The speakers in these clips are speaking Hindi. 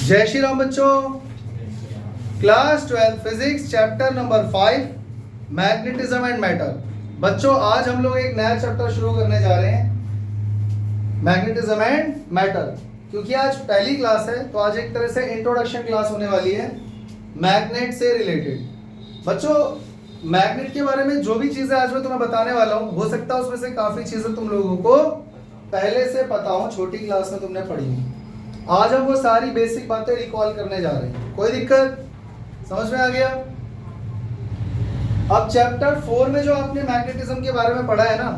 जय श्री राम बच्चों। Class 12 physics chapter number 5 magnetism and matter. बच्चों आज हम लोग एक नया चैप्टर शुरू करने जा रहे हैं, मैग्नेटिज्म एंड मैटर। क्योंकि आज पहली क्लास है तो आज एक तरह से इंट्रोडक्शन क्लास होने वाली है मैग्नेट से रिलेटेड। बच्चों मैग्नेट के बारे में जो भी चीजें आज मैं तुम्हें बताने वाला हूँ, हो सकता है उसमें से काफी चीजें तुम लोगों को पहले से पता हो, छोटी क्लास में तुमने पढ़ी हो। आज हम वो सारी बेसिक बातें रिकॉल करने जा रहे हैं। कोई दिक्कत? समझ में आ गया? अब चैप्टर 4 में जो आपने मैग्नेटिज्म के बारे में पढ़ा है ना,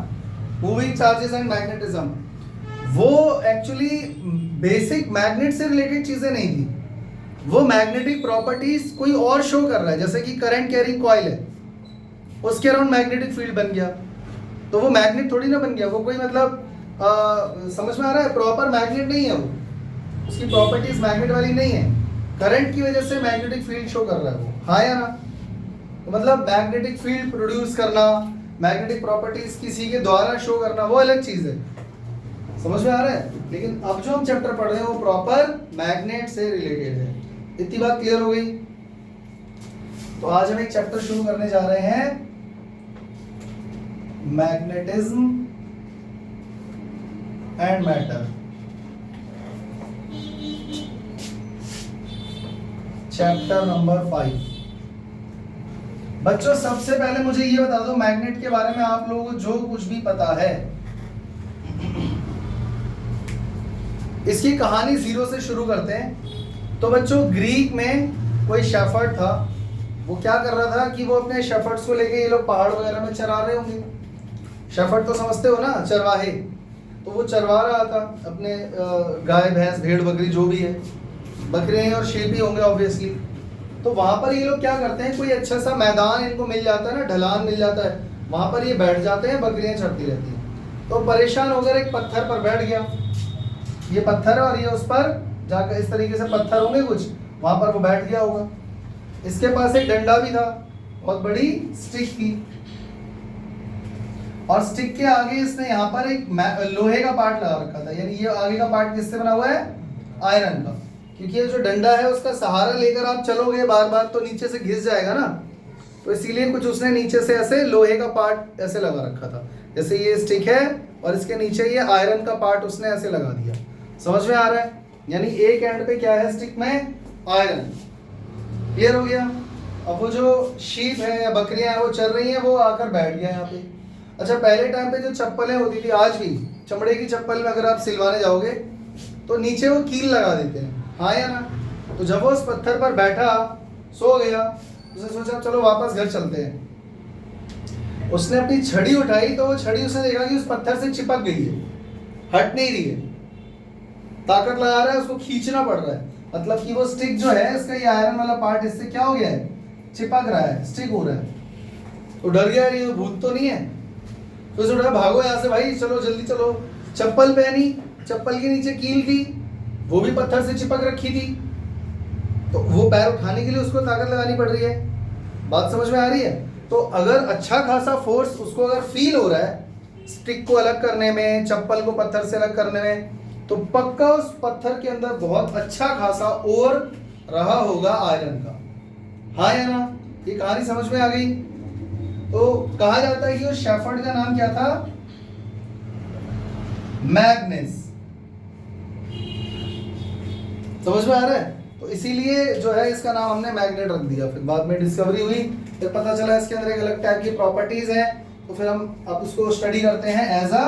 मूविंग चार्जेस एंड मैग्नेटिज्म, वो एक्चुअली बेसिक मैग्नेट से रिलेटेड चीजें नहीं थी। वो मैग्नेटिक प्रॉपर्टीज कोई और शो कर रहा है, जैसे कि करंट कैरिंग कॉइल है, उसके अराउंड मैग्नेटिक फील्ड बन गया, तो वो मैग्नेट थोड़ी ना बन गया। वो कोई मतलब समझ में आ रहा है, प्रॉपर मैग्नेट नहीं है वो, उसकी प्रॉपर्टीज मैग्नेट वाली नहीं है। करंट की वजह से मैग्नेटिक फील्ड शो कर रहा है वो, हाँ या ना? तो मतलब मैग्नेटिक फील्ड प्रोड्यूस करना, मैग्नेटिक प्रॉपर्टीज किसी के द्वारा शो करना, वो अलग चीज है। समझ में आ रहा है? लेकिन अब जो हम चैप्टर पढ़ रहे हैं वो प्रॉपर मैग्नेट से रिलेटेड है। इतनी बात क्लियर हो गई? तो आज हम एक चैप्टर शुरू करने जा रहे हैं, magnetism and matter, chapter number 5। बच्चों सबसे पहले मुझे ये बता दो, मैग्नेट के बारे में आप लोगों को जो कुछ भी पता है, इसकी कहानी जीरो से शुरू करते हैं। तो बच्चों ग्रीक में कोई शेफर्ड था, वो क्या कर रहा था कि वो अपने शेफर्ड्स को लेके, ये लोग पहाड़ वगैरह में चरा रहे होंगे, शेफर्ड तो समझते हो ना, चरवाहे। तो वो चरवा रहा था अपने गाय भैंस भेड़ बकरी जो भी है, बकरे और शेप ही होंगे ऑब्वियसली। तो वहां पर ये लोग क्या करते हैं, कोई अच्छा सा मैदान इनको मिल जाता है ना, ढलान मिल जाता है, वहां पर ये बैठ जाते हैं, बकरियां चरती रहती हैं। तो परेशान होकर एक पत्थर पर बैठ गया, ये पत्थर है और ये उस पर जाकर, इस तरीके से पत्थर होंगे कुछ, वहां पर वो बैठ गया होगा। इसके पास एक डंडा भी था, बहुत बड़ी स्टिक थी, और स्टिक के आगे इसने यहाँ पर एक लोहे का पार्ट लगा रखा था। यानी ये आगे का पार्ट किससे बना हुआ है? आयरन का। क्योंकि ये जो डंडा है उसका सहारा लेकर आप चलोगे बार बार तो नीचे से घिस जाएगा ना, तो इसीलिए कुछ उसने नीचे से ऐसे लोहे का पार्ट ऐसे लगा रखा था। जैसे ये स्टिक है और इसके नीचे ये आयरन का पार्ट उसने ऐसे लगा दिया। समझ में आ रहा है? यानी एक एंड पे क्या है स्टिक में? आयरन। क्लियर हो गया? अब वो जो शीप है या बकरियां हैं वो चल रही हैं, वो आकर बैठ गया यहाँ पे। अच्छा पहले टाइम पे जो चप्पलें होती थी, आज भी चमड़े की चप्पल में अगर आप सिलवाने जाओगे तो नीचे वो कील लगा देते हैं, हाँ या ना? तो जब वो उस पत्थर पर बैठा, सो गया, उसने सोचा चलो वापस घर चलते हैं। उसने अपनी छड़ी उठाई तो वो छड़ी उसने देखा कि उस पत्थर से चिपक गई है, हट नहीं रही है, ताकत लगा रहा है, उसको खींचना पड़ रहा है। मतलब कि वो स्टिक जो है, इसका ये आयरन वाला पार्ट इससे क्या हो गया है? चिपक रहा है, स्टिक हो रहा है। तो डर गया, ये भूत तो नहीं है। तो उसने उठा, भागो यहाँ से भाई, चलो जल्दी चलो। चप्पल पहनी, चप्पल के नीचे कील थी, वो भी पत्थर से चिपक रखी थी, तो वो पैर उठाने के लिए उसको ताकत लगानी पड़ रही है। बात समझ में आ रही है? तो अगर अच्छा खासा फोर्स उसको अगर फील हो रहा है स्टिक को अलग करने में, चप्पल को पत्थर से अलग करने में, तो पक्का उस पत्थर के अंदर बहुत अच्छा खासा और रहा होगा आयरन का, हाँ या ना? ये कहानी समझ में आ गई? तो कहा जाता है कि उस शेफर्ड का नाम क्या था? मैग्नेस। समझ में आ रहा है? तो इसीलिए जो है इसका नाम हमने मैग्नेट रख दिया। फिर बाद में डिस्कवरी हुई, फिर पता चला इसके अंदर एक अलग टाइप की प्रॉपर्टीज है, तो फिर हम अब उसको स्टडी करते हैं एज अ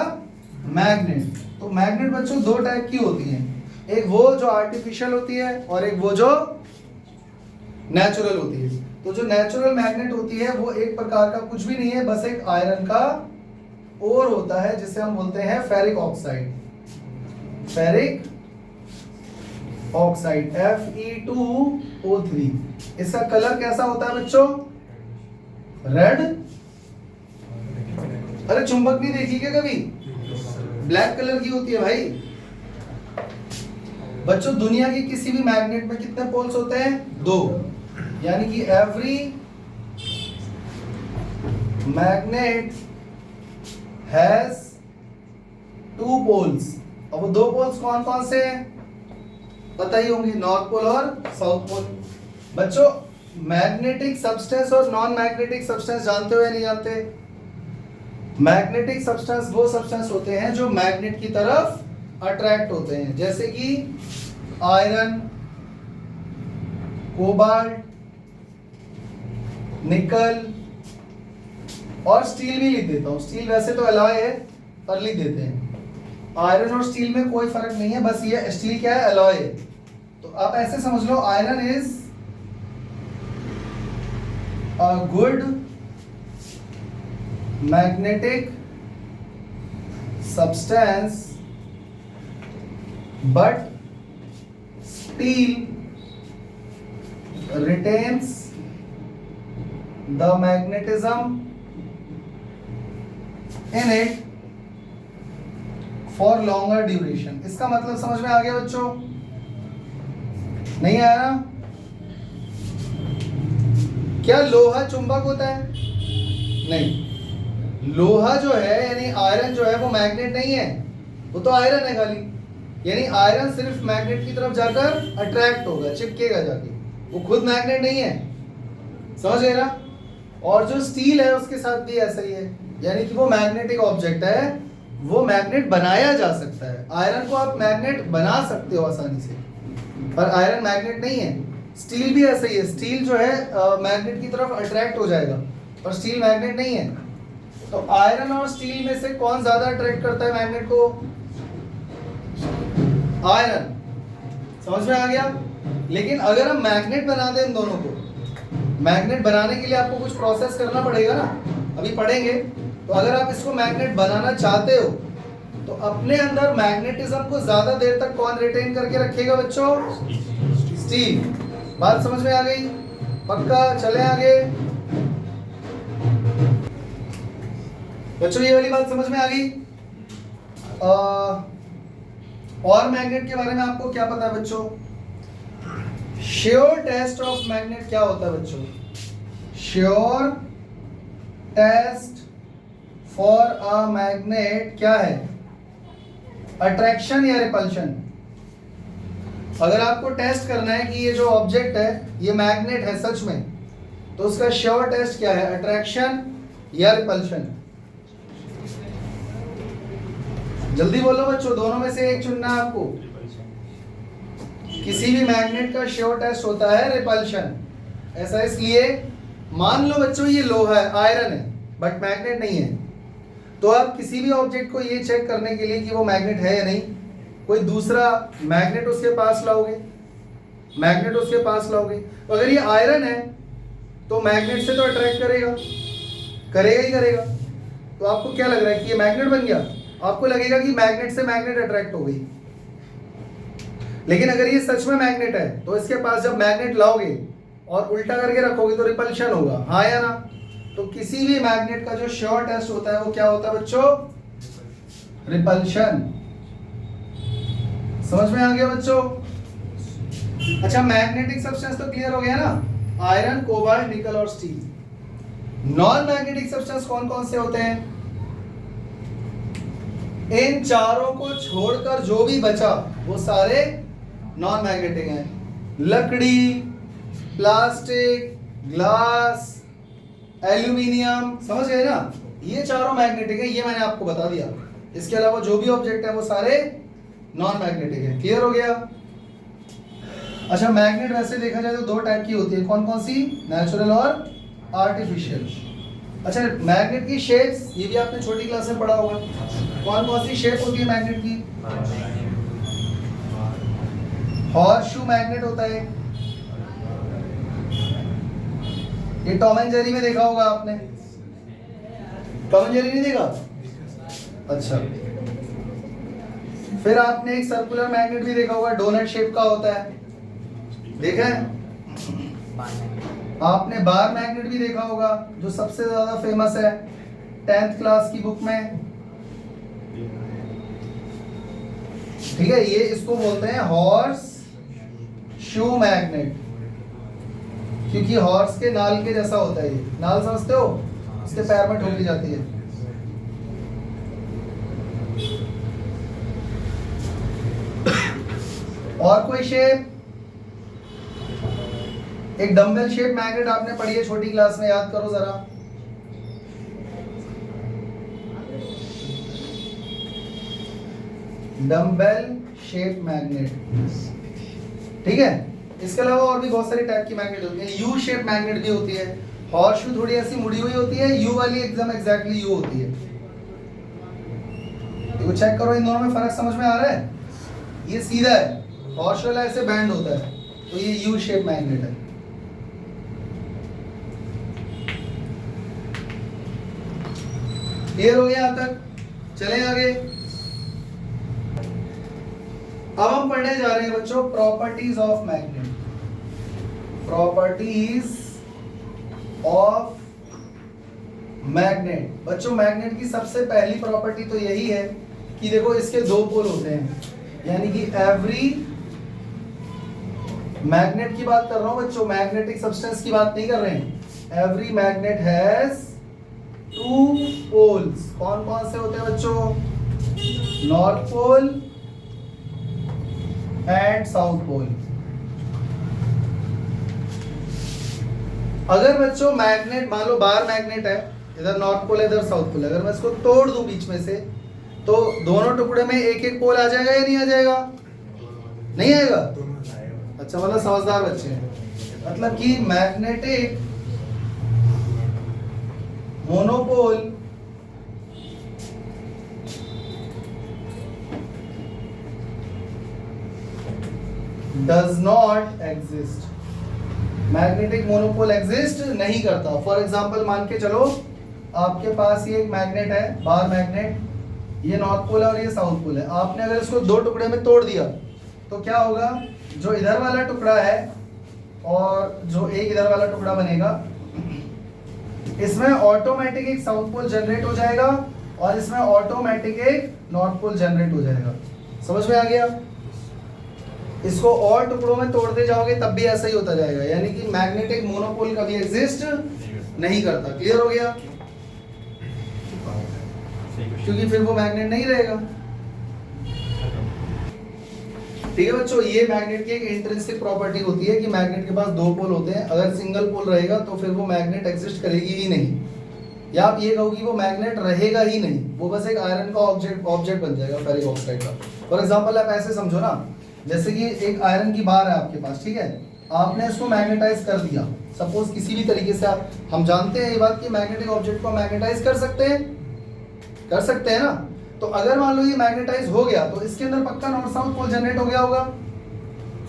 मैग्नेट। तो मैग्नेट बच्चों दो टाइप की होती हैं, एक वो जो आर्टिफिशियल होती है और एक वो जो नेचुरल होती है। तो जो नेचुरल मैग्नेट होती है वो एक प्रकार का कुछ भी नहीं है, बस एक आयरन का ओर होता है, जिसे हम बोलते हैं ferric oxide. Ferric oxide Fe2O3। इसका कलर कैसा होता है बच्चों? रेड। अरे चुंबक नहीं देखी क्या कभी? ब्लैक कलर की होती है भाई। बच्चों दुनिया के किसी भी मैग्नेट में कितने पोल्स होते हैं? 2। यानी कि एवरी मैग्नेट हैज 2 पोल्स। अब वो 2 पोल्स कौन कौन से हैं? पता ही होंगे, नॉर्थ पोल और साउथ पोल। बच्चों मैग्नेटिक सब्सटेंस और नॉन मैग्नेटिक सब्सटेंस जानते हो या नहीं जानते? मैग्नेटिक सब्सटेंस वो सब्सटेंस होते हैं जो मैग्नेट की तरफ अट्रैक्ट होते हैं, जैसे कि आयरन, कोबाल्ट, निकल और स्टील भी लिख देता हूं। स्टील वैसे तो अलॉय है पर लिख देते हैं। आयरन और स्टील में कोई फर्क नहीं है, बस ये स्टील क्या है, अलॉय है। तो आप ऐसे समझ लो, iron is a good magnetic substance but steel retains the magnetism in it for longer duration। इसका मतलब समझ में आ गया बच्चों? नहीं आया ना? क्या लोहा चुंबक होता है? नहीं, लोहा जो है यानी आयरन जो है वो मैग्नेट नहीं है, वो तो आयरन है खाली। यानी आयरन सिर्फ मैग्नेट की तरफ जाकर अट्रैक्ट होगा, चिपकेगा जाके, वो खुद मैग्नेट नहीं है। समझ गए ना? और जो स्टील है उसके साथ भी ऐसा ही है, यानी कि वो मैग्नेटिक ऑब्जेक्ट है, वो मैग्नेट बनाया जा सकता है। आयरन को आप मैग्नेट बना सकते हो आसानी से, पर आयरन मैग्नेट नहीं है। स्टील भी ऐसा ही है, स्टील जो है मैग्नेट की तरफ अट्रैक्ट हो जाएगा, पर स्टील मैग्नेट नहीं है। तो आयरन और स्टील में से कौन ज्यादा अट्रैक्ट करता है मैग्नेट को? आयरन। समझ में आ गया? लेकिन अगर हम मैग्नेट बना दें इन दोनों को, मैग्नेट बनाने के लिए आपको कुछ प्रोसेस करना पड़ेगा ना, अभी पढ़ेंगे। तो अगर आप इसको मैग्नेट बनाना चाहते हो तो अपने अंदर मैग्नेटिज्म को ज्यादा देर तक कौन रिटेन करके रखेगा बच्चों? स्टील। बात समझ में आ गई? पक्का? चले आगे बच्चों, ये वाली बात समझ में आ गई? और मैग्नेट के बारे में आपको क्या पता है बच्चों? श्योर टेस्ट ऑफ मैग्नेट क्या होता है बच्चों? Sure test for a magnet क्या है? अट्रैक्शन या रिपल्शन? अगर आपको टेस्ट करना है कि ये जो ऑब्जेक्ट है ये मैग्नेट है सच में, तो उसका श्योर टेस्ट क्या है? अट्रैक्शन या रिपल्शन? जल्दी बोलो बच्चों, दोनों में से एक चुनना है आपको। किसी भी मैग्नेट का श्योर टेस्ट होता है रिपल्शन। ऐसा इसलिए, मान लो बच्चों ये लोहा है, आयरन है, बट मैग्नेट नहीं है, तो आप किसी भी ऑब्जेक्ट को ये चेक करने के लिए कि वो मैग्नेट है या नहीं, कोई दूसरा मैग्नेट उसके पास लाओगे, मैग्नेट उसके पास लाओगे। तो अगर ये आयरन है तो मैग्नेट से तो अट्रैक्ट करेगा, करेगा ही करेगा। तो आपको क्या लग रहा है कि ये मैग्नेट बन गया? आपको लगेगा कि मैग्नेट से मैग्नेट अट्रैक्ट हो गई। लेकिन अगर ये सच में मैग्नेट है तो इसके पास जब मैग्नेट लाओगे और उल्टा करके रखोगे तो रिपल्शन होगा, हाँ या ना? तो किसी भी मैग्नेट का जो श्योर टेस्ट होता है वो क्या होता है बच्चों? रिपल्शन। समझ में आ गया बच्चों? अच्छा, मैग्नेटिक सब्सटेंस तो क्लियर हो गया ना? आयरन, कोबाल्ट, निकल और स्टील। नॉन मैग्नेटिक सब्सटेंस कौन कौन से होते हैं? इन चारों को छोड़कर जो भी बचा वो सारे नॉन मैग्नेटिक हैं। लकड़ी, प्लास्टिक, ग्लास, एल्यूमिनियम, समझ गए ना? ये चारों मैग्नेटिक है, ये मैंने आपको बता दिया। इसके अलावा जो भी ऑब्जेक्ट है वो सारे नॉन मैग्नेटिक है। क्लियर हो गया? अच्छा, मैग्नेट वैसे देखा जाए तो दो टाइप की होती है, कौन कौन सी? नेचुरल और आर्टिफिशियल। अच्छा, मैग्नेट की शेप्स, ये भी आपने छोटी क्लास में पढ़ा होगा। कौन कौन सी शेप होती है मैग्नेट की? हॉर्स शू मैग्नेट होता है, ये टॉम एंड जेरी में देखा होगा आपने। टॉम एंड जेरी नहीं देखा? अच्छा, फिर आपने एक सर्कुलर मैग्नेट भी देखा होगा, डोनट शेप का होता है, देखा है? आपने बार मैग्नेट भी देखा होगा जो सबसे ज्यादा फेमस है 10th क्लास की बुक में। ठीक है, ये इसको बोलते हैं हॉर्स शू मैग्नेट, क्योंकि हॉर्स के नाल के जैसा होता है। ये नाल समझते हो? इसके पैर में ठोकी जाती है। और कोई शेप, एक डम्बल शेप मैग्नेट आपने पढ़ी है छोटी क्लास में, याद करो जरा। डम्बल शेप मैग्नेट, ठीक है। इसके अलावा और भी बहुत सारी टाइप की मैग्नेट होती है। यू शेप मैग्नेट भी होती है। हॉर्स शू थोड़ी ऐसी मुड़ी हुई होती है, यू वाली एकदम एग्जैक्टली यू होती है। देखो चेक करो, इन दोनों में फर्क समझ में आ रहा है? ये सीधा है, हॉर्स वाला ऐसे बैंड होता है, तो ये यू शेप मैग्नेट है। क्लियर हो गया यहाँ तक? चलें आगे। अब हम पढ़ने जा रहे हैं बच्चों properties of magnet. Properties of magnet. बच्चों मैग्नेट की सबसे पहली प्रॉपर्टी तो यही है कि देखो इसके दो पोल होते हैं, यानी कि एवरी मैग्नेट की बात कर रहा हूं बच्चों, मैग्नेटिक सब्सटेंस की बात नहीं कर रहे हैं। Every magnet has two poles. कौन कौन से होते हैं बच्चों? North pole and south pole. अगर बच्चों मैग्नेट मान लो बार मैग्नेट है, इधर नॉर्थ पोल है इधर साउथ पोल है, अगर मैं इसको तोड़ दूं बीच में से, तो दोनों टुकड़े में एक एक पोल आ जाएगा या नहीं आ जाएगा? नहीं आएगा। अच्छा, मतलब समझदार बच्चे हैं। मतलब कि magnetic monopole does not exist. Magnetic monopole exist नहीं करता। फॉर एग्जाम्पल मान के चलो आपके पास ये एक मैग्नेट है, बार मैग्नेट, ये नॉर्थ पोल है और ये साउथ पोल है। आपने अगर इसको दो टुकड़े में तोड़ दिया तो क्या होगा? जो इधर वाला टुकड़ा है और जो एक इधर वाला टुकड़ा बनेगा, इसमें ऑटोमेटिक एक साउथ पोल जनरेट हो जाएगा और इसमें ऑटोमेटिक एक नॉर्थ पोल जनरेट हो जाएगा। समझ में आ गया? इसको और टुकड़ों में तोड़ते जाओगे तब भी ऐसा ही होता जाएगा, यानी कि मैग्नेटिक मोनोपोल कभी एग्जिस्ट नहीं करता। क्लियर हो गया? क्योंकि फिर वो मैग्नेट नहीं रहेगा। ठीक है बच्चों, ये मैग्नेट की एक इंट्रिंसिक प्रॉपर्टी होती है कि मैग्नेट के पास दो पोल होते हैं। अगर सिंगल पोल रहेगा तो फिर वो मैग्नेट एग्जिस्ट करेगी ही नहीं, या आप ये कहो कि वो मैग्नेट रहेगा ही नहीं, वो बस एक आयरन का ऑब्जेक्ट बन जाएगा, फेरिक ऑक्साइड का। फॉर एग्जांपल आप ऐसे समझो ना, जैसे कि एक आयरन की बार है आपके पास, ठीक है, आपने इसको मैग्नेटाइज कर दिया सपोज किसी भी तरीके से। आप हम जानते हैं ये बात कि मैग्नेटिक ऑब्जेक्ट को मैग्नेटाइज कर सकते हैं ना। तो अगर मान लो ये मैग्नेटाइज हो गया तो इसके अंदर पक्का नॉर्थ साउथ पोल जनरेट हो गया होगा।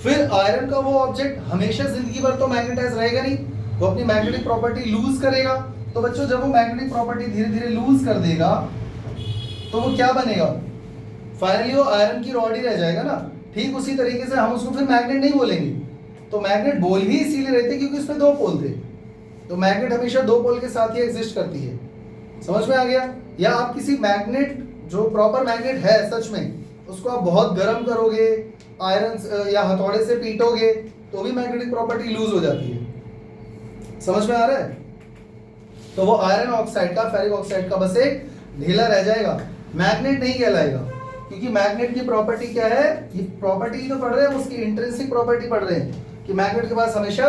फिर आयरन का वो ऑब्जेक्ट हमेशा जिंदगी भर तो मैग्नेटाइज रहेगा नहीं, वो अपनी मैग्नेटिक प्रॉपर्टी लूज करेगा। तो बच्चों जब वो मैग्नेटिक प्रॉपर्टी धीरे धीरे लूज कर देगा तो वो क्या बनेगा? फाइनली वो आयरन की रॉड ही रह जाएगा ना। ठीक उसी तरीके से हम उसको फिर मैग्नेट नहीं बोलेंगे। तो मैग्नेट बोल ही इसीलिए रहते क्योंकि उसमें दो पोल थे। तो मैग्नेट हमेशा दो पोल के साथ ही एग्जिस्ट करती है। समझ में आ गया? या आप किसी मैग्नेट जो प्रॉपर मैग्नेट है सच में, उसको आप बहुत गर्म करोगे, आयरन या हथौड़े से पीटोगे तो भी मैग्नेटिक प्रॉपर्टी लूज हो जाती है। समझ में आ रहा है? तो वो आयरन ऑक्साइड का, फेरिक ऑक्साइड का बस एक ढेला रह जाएगा, मैग्नेट नहीं कहलाएगा। क्योंकि मैग्नेट की प्रॉपर्टी क्या है? ये प्रॉपर्टी ही तो पढ़ रहे हैं, उसकी इंट्रिंसिक प्रॉपर्टी पढ़ रहे हैं कि मैग्नेट के पास हमेशा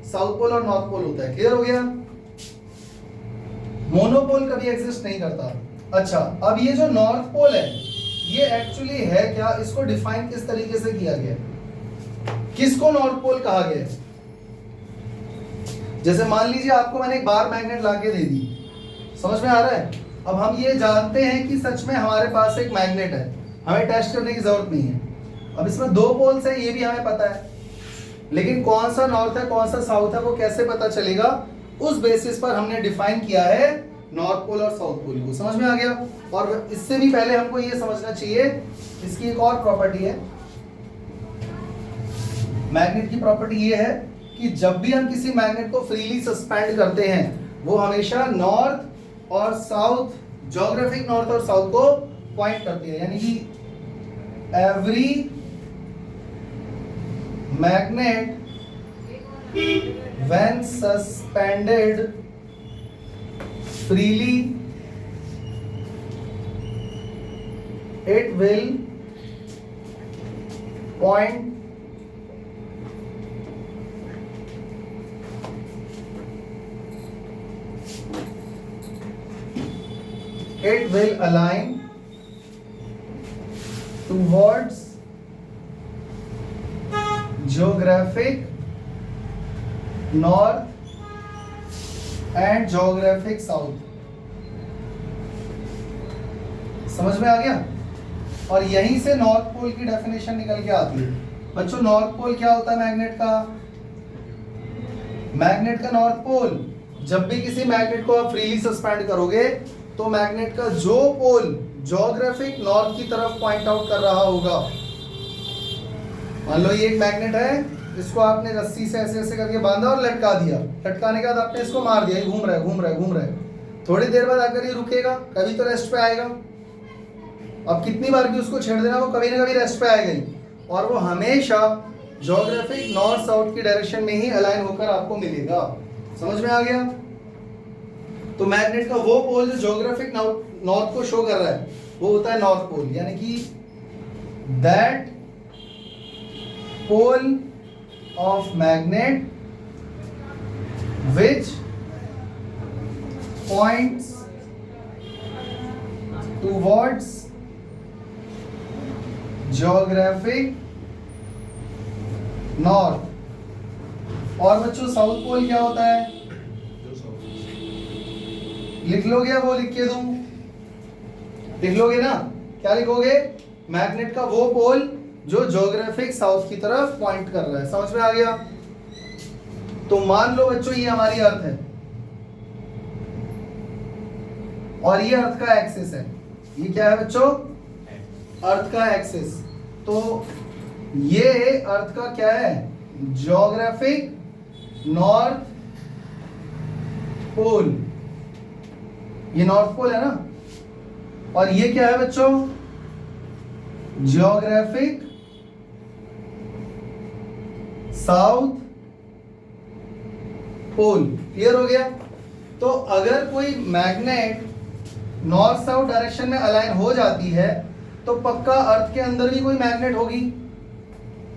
साउथ पोल और नॉर्थ पोल होता है। क्लियर हो गया? मोनोपोल कभी एग्जिस्ट नहीं करता। अच्छा, अब ये जो नॉर्थ पोल है ये एक्चुअली है क्या? इसको डिफाइन किस तरीके से किया गया? किसको नॉर्थ पोल कहा गया? जैसे मान लीजिए आपको मैंने एक बार मैग्नेट लाके दे दी, समझ में आ रहा है? अब हम ये जानते हैं कि सच में हमारे पास एक मैग्नेट है, हमें टेस्ट करने की जरूरत नहीं है। अब इसमें दो पोल्स है ये भी हमें पता है, लेकिन कौन सा नॉर्थ है कौन सा साउथ है वो कैसे पता चलेगा? उस बेसिस पर हमने डिफाइन किया है नॉर्थ पोल और साउथ पोल को। समझ में आ गया? और इससे भी पहले हमको ये समझना चाहिए, इसकी एक और प्रॉपर्टी है मैग्नेट की। प्रॉपर्टी ये है कि जब भी हम किसी मैग्नेट को फ्रीली सस्पेंड करते हैं वो हमेशा नॉर्थ और साउथ, ज्योग्राफिक नॉर्थ और साउथ को पॉइंट करती है। यानी कि every magnet when suspended freely it will point it will align towards geographic north and geographic south। समझ में आ गया? और यहीं से नॉर्थ पोल की डेफिनेशन निकल के आती है। बच्चों नॉर्थ पोल क्या होता है मैग्नेट का? मैग्नेट का नॉर्थ पोल, जब भी किसी मैग्नेट को आप फ्रीली सस्पेंड करोगे तो मैग्नेट का जो पोल ज्योग्राफिक नॉर्थ की तरफ पॉइंट आउट कर रहा होगा, मान लो ये एक मैग्नेट है, इसको आपने रस्सी से ऐसे ऐसे करके बांधा और लटका दिया, लटकाने के बाद आपने इसको मार दिया, ये घूम रहा है घूम रहा है घूम रहा है, थोड़ी देर बाद आकर ये रुकेगा, कभी तो रेस्ट पे आएगा। अब कितनी बार भी उसको छेड़ देना, वो कभी ना कभी रेस्ट पे आएगा ही, और वो हमेशा ज्योग्राफिक नॉर्थ साउथ की डायरेक्शन में ही अलाइन होकर आपको मिलेगा। समझ में आ गया? तो मैग्नेट का वो पोल जो ज्योग्राफिक नॉर्थ को शो कर रहा है वो होता है नॉर्थ पोल, यानी कि that pole of magnet which points towards geographic north. और बच्चों साउथ पोल क्या होता है? लिख लोगे या वो लिख के दूं? लिख लोगे ना? क्या लिखोगे? मैग्नेट का वो पोल जो ज्योग्राफिक साउथ की तरफ पॉइंट कर रहा है। समझ में आ गया? तो मान लो बच्चों ये हमारी अर्थ है और ये अर्थ का एक्सिस है। ये क्या है बच्चों? अर्थ का एक्सिस। तो ये अर्थ का क्या है? Geographic north pole. ये नॉर्थ पोल है ना, और ये क्या है बच्चों? ज्योग्राफिक साउथ पोल। क्लियर हो गया? तो अगर कोई मैग्नेट नॉर्थ साउथ डायरेक्शन में अलाइन हो जाती है तो पक्का अर्थ के अंदर भी कोई मैग्नेट होगी,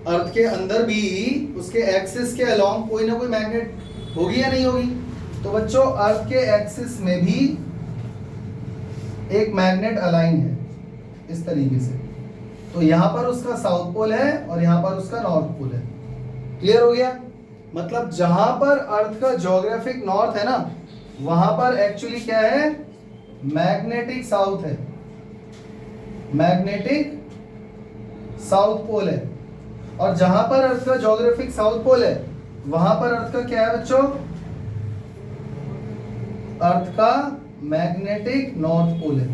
अर्थ के अंदर भी उसके एक्सिस के अलोंग कोई ना कोई मैग्नेट होगी या नहीं होगी? तो बच्चों अर्थ के एक्सिस में भी एक मैग्नेट अलाइन है इस तरीके से। तो यहां पर उसका साउथ पोल है और यहां पर उसका नॉर्थ पोल है। क्लियर हो गया? मतलब जहां पर अर्थ का ज्योग्राफिक नॉर्थ है ना, वहां पर एक्चुअली क्या है? मैग्नेटिक साउथ है, मैग्नेटिक साउथ पोल है। और जहां पर अर्थ का ज्योग्राफिक साउथ पोल है वहां पर अर्थ का क्या है बच्चों? अर्थ का मैग्नेटिक नॉर्थ पोल है।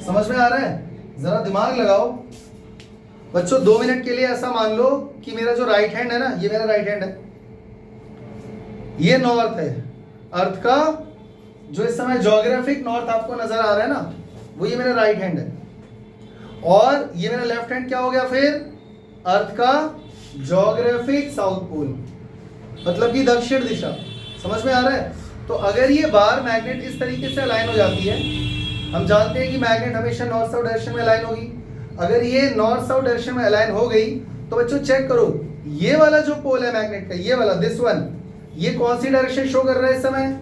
समझ में आ रहा है? जरा दिमाग लगाओ बच्चों। 2 मिनट के लिए ऐसा मान लो कि मेरा जो राइट हैंड है ना, ये मेरा राइट हैंड है, ये नॉर्थ है अर्थ का, जो इस समय ज्योग्राफिक नॉर्थ आपको नजर आ रहा है ना, वो ये मेरा राइट हैंड है। और ये मेरा लेफ्ट हैंड क्या हो गया फिर? अर्थ का ज्योग्राफिक साउथ पोल, मतलब कि दक्षिण दिशा। समझ में आ रहा है? तो अगर ये बार मैग्नेट इस तरीके से अलाइन हो जाती है, हम जानते हैं कि मैग्नेट हमेशा नॉर्थ साउथ डायरेक्शन में अलाइन होगी। अगर ये नॉर्थ साउथ डायरेक्शन में अलाइन हो गई तो बच्चों चेक करो, ये वाला जो पोल है मैग्नेट का, ये वाला दिस वन, ये कौन सी डायरेक्शन शो कर रहा है इस समय?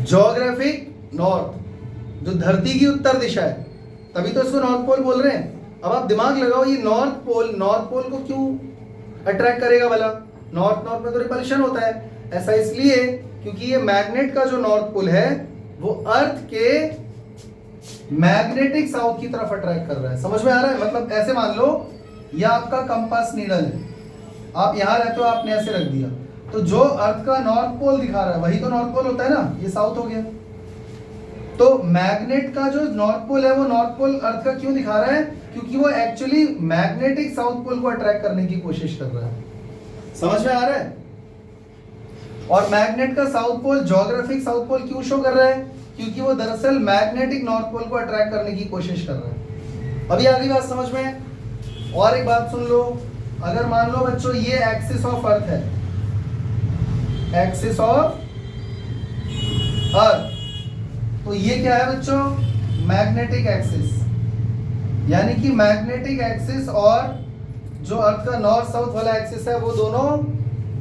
ज्योग्राफिक नॉर्थ, जो धरती की उत्तर दिशा है, तभी तो इसको नॉर्थ पोल बोल रहे हैं। अब आप दिमाग लगाओ, ये नॉर्थ पोल को क्यों अट्रैक्ट करेगा भला? नॉर्थ में तो रिपल्शन होता है। ऐसा इसलिए क्योंकि ये मैग्नेट का जो नॉर्थ पोल है वो अर्थ के मैग्नेटिक साउथ की तरफ अट्रैक्ट कर रहा है। समझ में आ रहा है? मतलब ऐसे मान लो ये आपका कंपास नीडल है, आप यहां रहते हो, आपने ऐसे रख दिया, तो जो अर्थ का नॉर्थ पोल दिखा रहा है वही तो नॉर्थ पोल होता है ना, ये साउथ हो गया। तो मैग्नेट का जो नॉर्थ पोल है वो नॉर्थ पोल अर्थ का क्यों दिखा रहा है? क्योंकि वो एक्चुअली मैग्नेटिक साउथ पोल को अट्रैक्ट करने की कोशिश कर रहा है। समझ में आ रहा है? और मैग्नेट का south pole geographic south pole क्यों शो कर रहा है? क्योंकि वो दरअसल मैग्नेटिक नॉर्थ पोल को अट्रैक्ट करने की कोशिश कर रहा है। अभी आगे बात समझ में? और एक बात सुन लो, अगर मान लो बच्चों ये एक्सिस ऑफ अर्थ है, एक्सिस ऑफ अर्थ, तो ये क्या है बच्चों? Magnetic axis. यानी कि मैग्नेटिक एक्सिस और जो अर्थ का नॉर्थ साउथ वाला एक्सिस है वो दोनों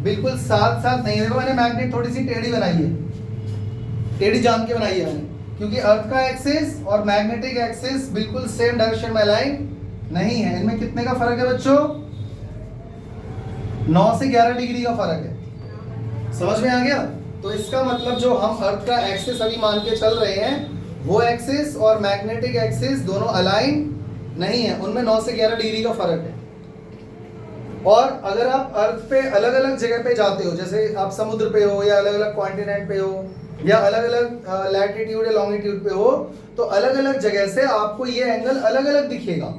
बिल्कुल साथ साथ नहीं। देखो मैंने मैग्नेट थोड़ी सी टेढ़ी बनाई है, टेढ़ी जान के बनाई है मैंने, क्योंकि अर्थ का एक्सिस और मैग्नेटिक एक्सिस बिल्कुल सेम डायरेक्शन में अलाइन नहीं है। इनमें कितने का फर्क है बच्चों? 9 से 11 डिग्री का फर्क है। समझ में आ गया? तो इसका मतलब जो हम अर्थ का एक्सिस अभी मान के चल रहे हैं वो एक्सिस और मैग्नेटिक एक्सिस दोनों अलाइन नहीं है, उनमें 9 से 11 डिग्री का फर्क है। और अगर आप अर्थ पे अलग अलग जगह पे जाते हो, जैसे आप समुद्र पे हो या अलग अलग कॉन्टिनेंट पे हो या अलग अलग लैटिट्यूड या लॉन्गिट्यूड पे हो, तो अलग अलग जगह से आपको ये एंगल अलग अलग दिखेगा।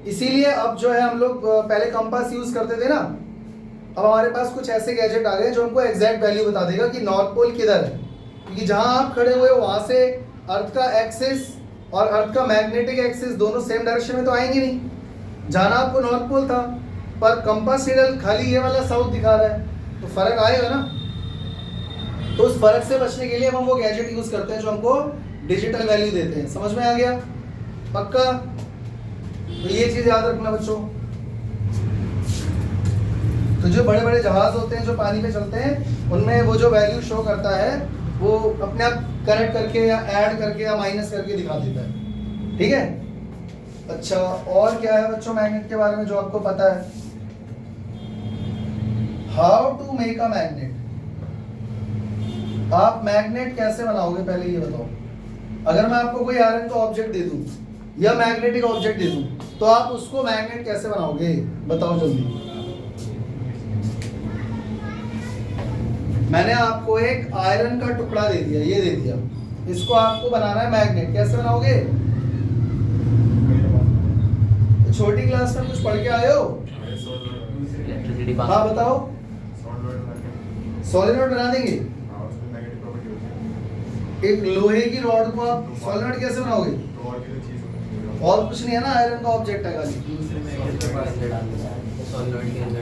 इसीलिए अब जो है हम लोग पहले कंपास यूज करते थे ना, अब हमारे पास कुछ ऐसे गैजेट आ गए जो हमको एग्जैक्ट वैल्यू बता देगा कि नॉर्थ पोल किधर है, क्योंकि जहां आप खड़े हुए हो वहां से अर्थ का एक्सिस और अर्थ का मैग्नेटिक एक्सिस दोनों सेम डायरेक्शन में तो आएंगे नहीं। जाना आपको नॉर्थ पोल था, पर कंपास नीडल खाली ये वाला साउथ दिखा रहा है, तो फर्क आएगा ना। तो उस फर्क से बचने के लिए हम वो गैजेट यूज करते हैं जो हमको डिजिटल वैल्यू देते हैं। समझ में आ गया? पक्का? तो ये चीज याद रखना बच्चों। तो जो बड़े बड़े जहाज होते हैं जो पानी पे चलते हैं, उनमें वो जो वैल्यू शो करता है वो अपने आप करेक्ट करके या ऐड करके या माइनस करके दिखा देता है। ठीक है? अच्छा, और क्या है बच्चों मैग्नेट के बारे में जो आपको पता है? How to make a magnet. आप मैग्नेट कैसे बनाओगे पहले ये बताओ। अगर मैं आपको कोई आयरन का ऑब्जेक्ट दे दूं या मैग्नेटिक ऑब्जेक्ट दे दूं, तो आप उसको मैग्नेट कैसे बनाओगे बताओ जल्दी। मैंने आपको एक आयरन का टुकड़ा दे दिया, ये दे दिया, इसको आपको बनाना है मैग्नेट, कैसे बनाओगे? छोटी क्लास में कुछ पढ़ के आए हो? हाँ बताओ। सॉलिनॉइड बना देंगे। एक लोहे की रॉड को आप सॉलिनॉइड कैसे बनाओगे? और कुछ नहीं है ना, आयरन का ऑब्जेक्ट है खाली,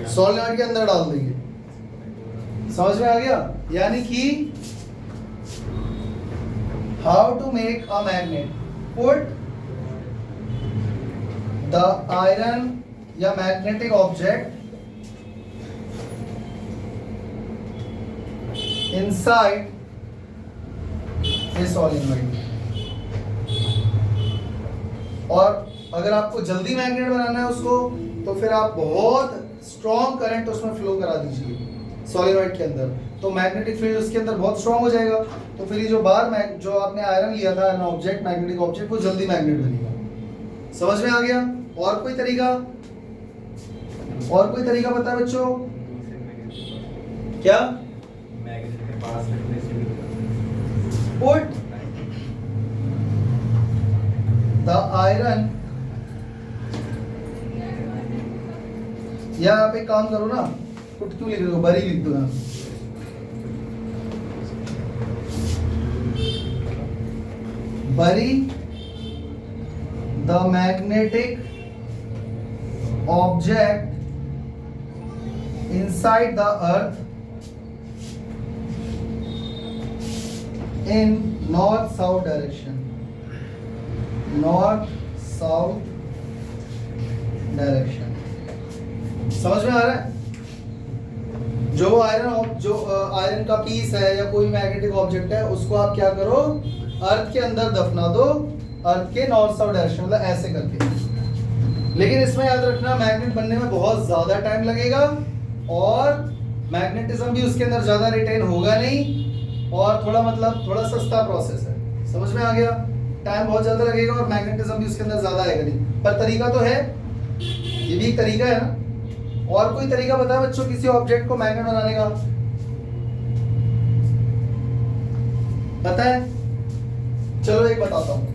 सॉलिनॉइड के अंदर डाल देंगे। समझ में आ गया? यानी कि how to make a magnet, put the iron या magnetic object inside a solenoid. और अगर आपको जल्दी मैग्नेट बनाना है उसको, तो फिर आप बहुत स्ट्रॉन्ग करंट उसमें फ्लो करा दीजिए सॉलिनॉइड के अंदर, तो मैग्नेटिक फील्ड उसके अंदर बहुत स्ट्रॉन्ग हो जाएगा। तो फिर ये जो जो आपने आयरन लिया था ना ऑब्जेक्ट, मैग्नेटिक ऑब्जेक्ट, वो जल्दी मैग्नेट बनेगा। समझ में आ गया? और कोई तरीका? और कोई तरीका पता है बच्चों? क्या? पुट द आयरन, या आप एक काम करो ना, पुट क्यों लिख रहे हो, बरी लिख दो ना। बरी the magnetic object inside the earth in north south direction, north south direction। समझ में आ रहा है? जो आयरन का पीस है या कोई मैग्नेटिक ऑब्जेक्ट है, उसको आप क्या करो, अर्थ के अंदर दफना दो, अर्थ के नॉर्थ साउथ डायरेक्शन, मतलब ऐसे करके। लेकिन इसमें याद रखना मैग्नेट बनने में बहुत ज्यादा टाइम लगेगा और मैग्नेटिज्म भी उसके अंदर ज्यादा रिटेन होगा नहीं, और थोड़ा सस्ता प्रोसेस है। समझ में आ गया? टाइम बहुत ज्यादा लगेगा और मैग्नेटिज्म भी उसके अंदर ज्यादा आएगा नहीं, पर तरीका तो है, ये भी एक तरीका है ना। और कोई तरीका बताया बच्चों किसी ऑब्जेक्ट को मैग्नेट बनाने का? पता है? चलो एक बताता हूं।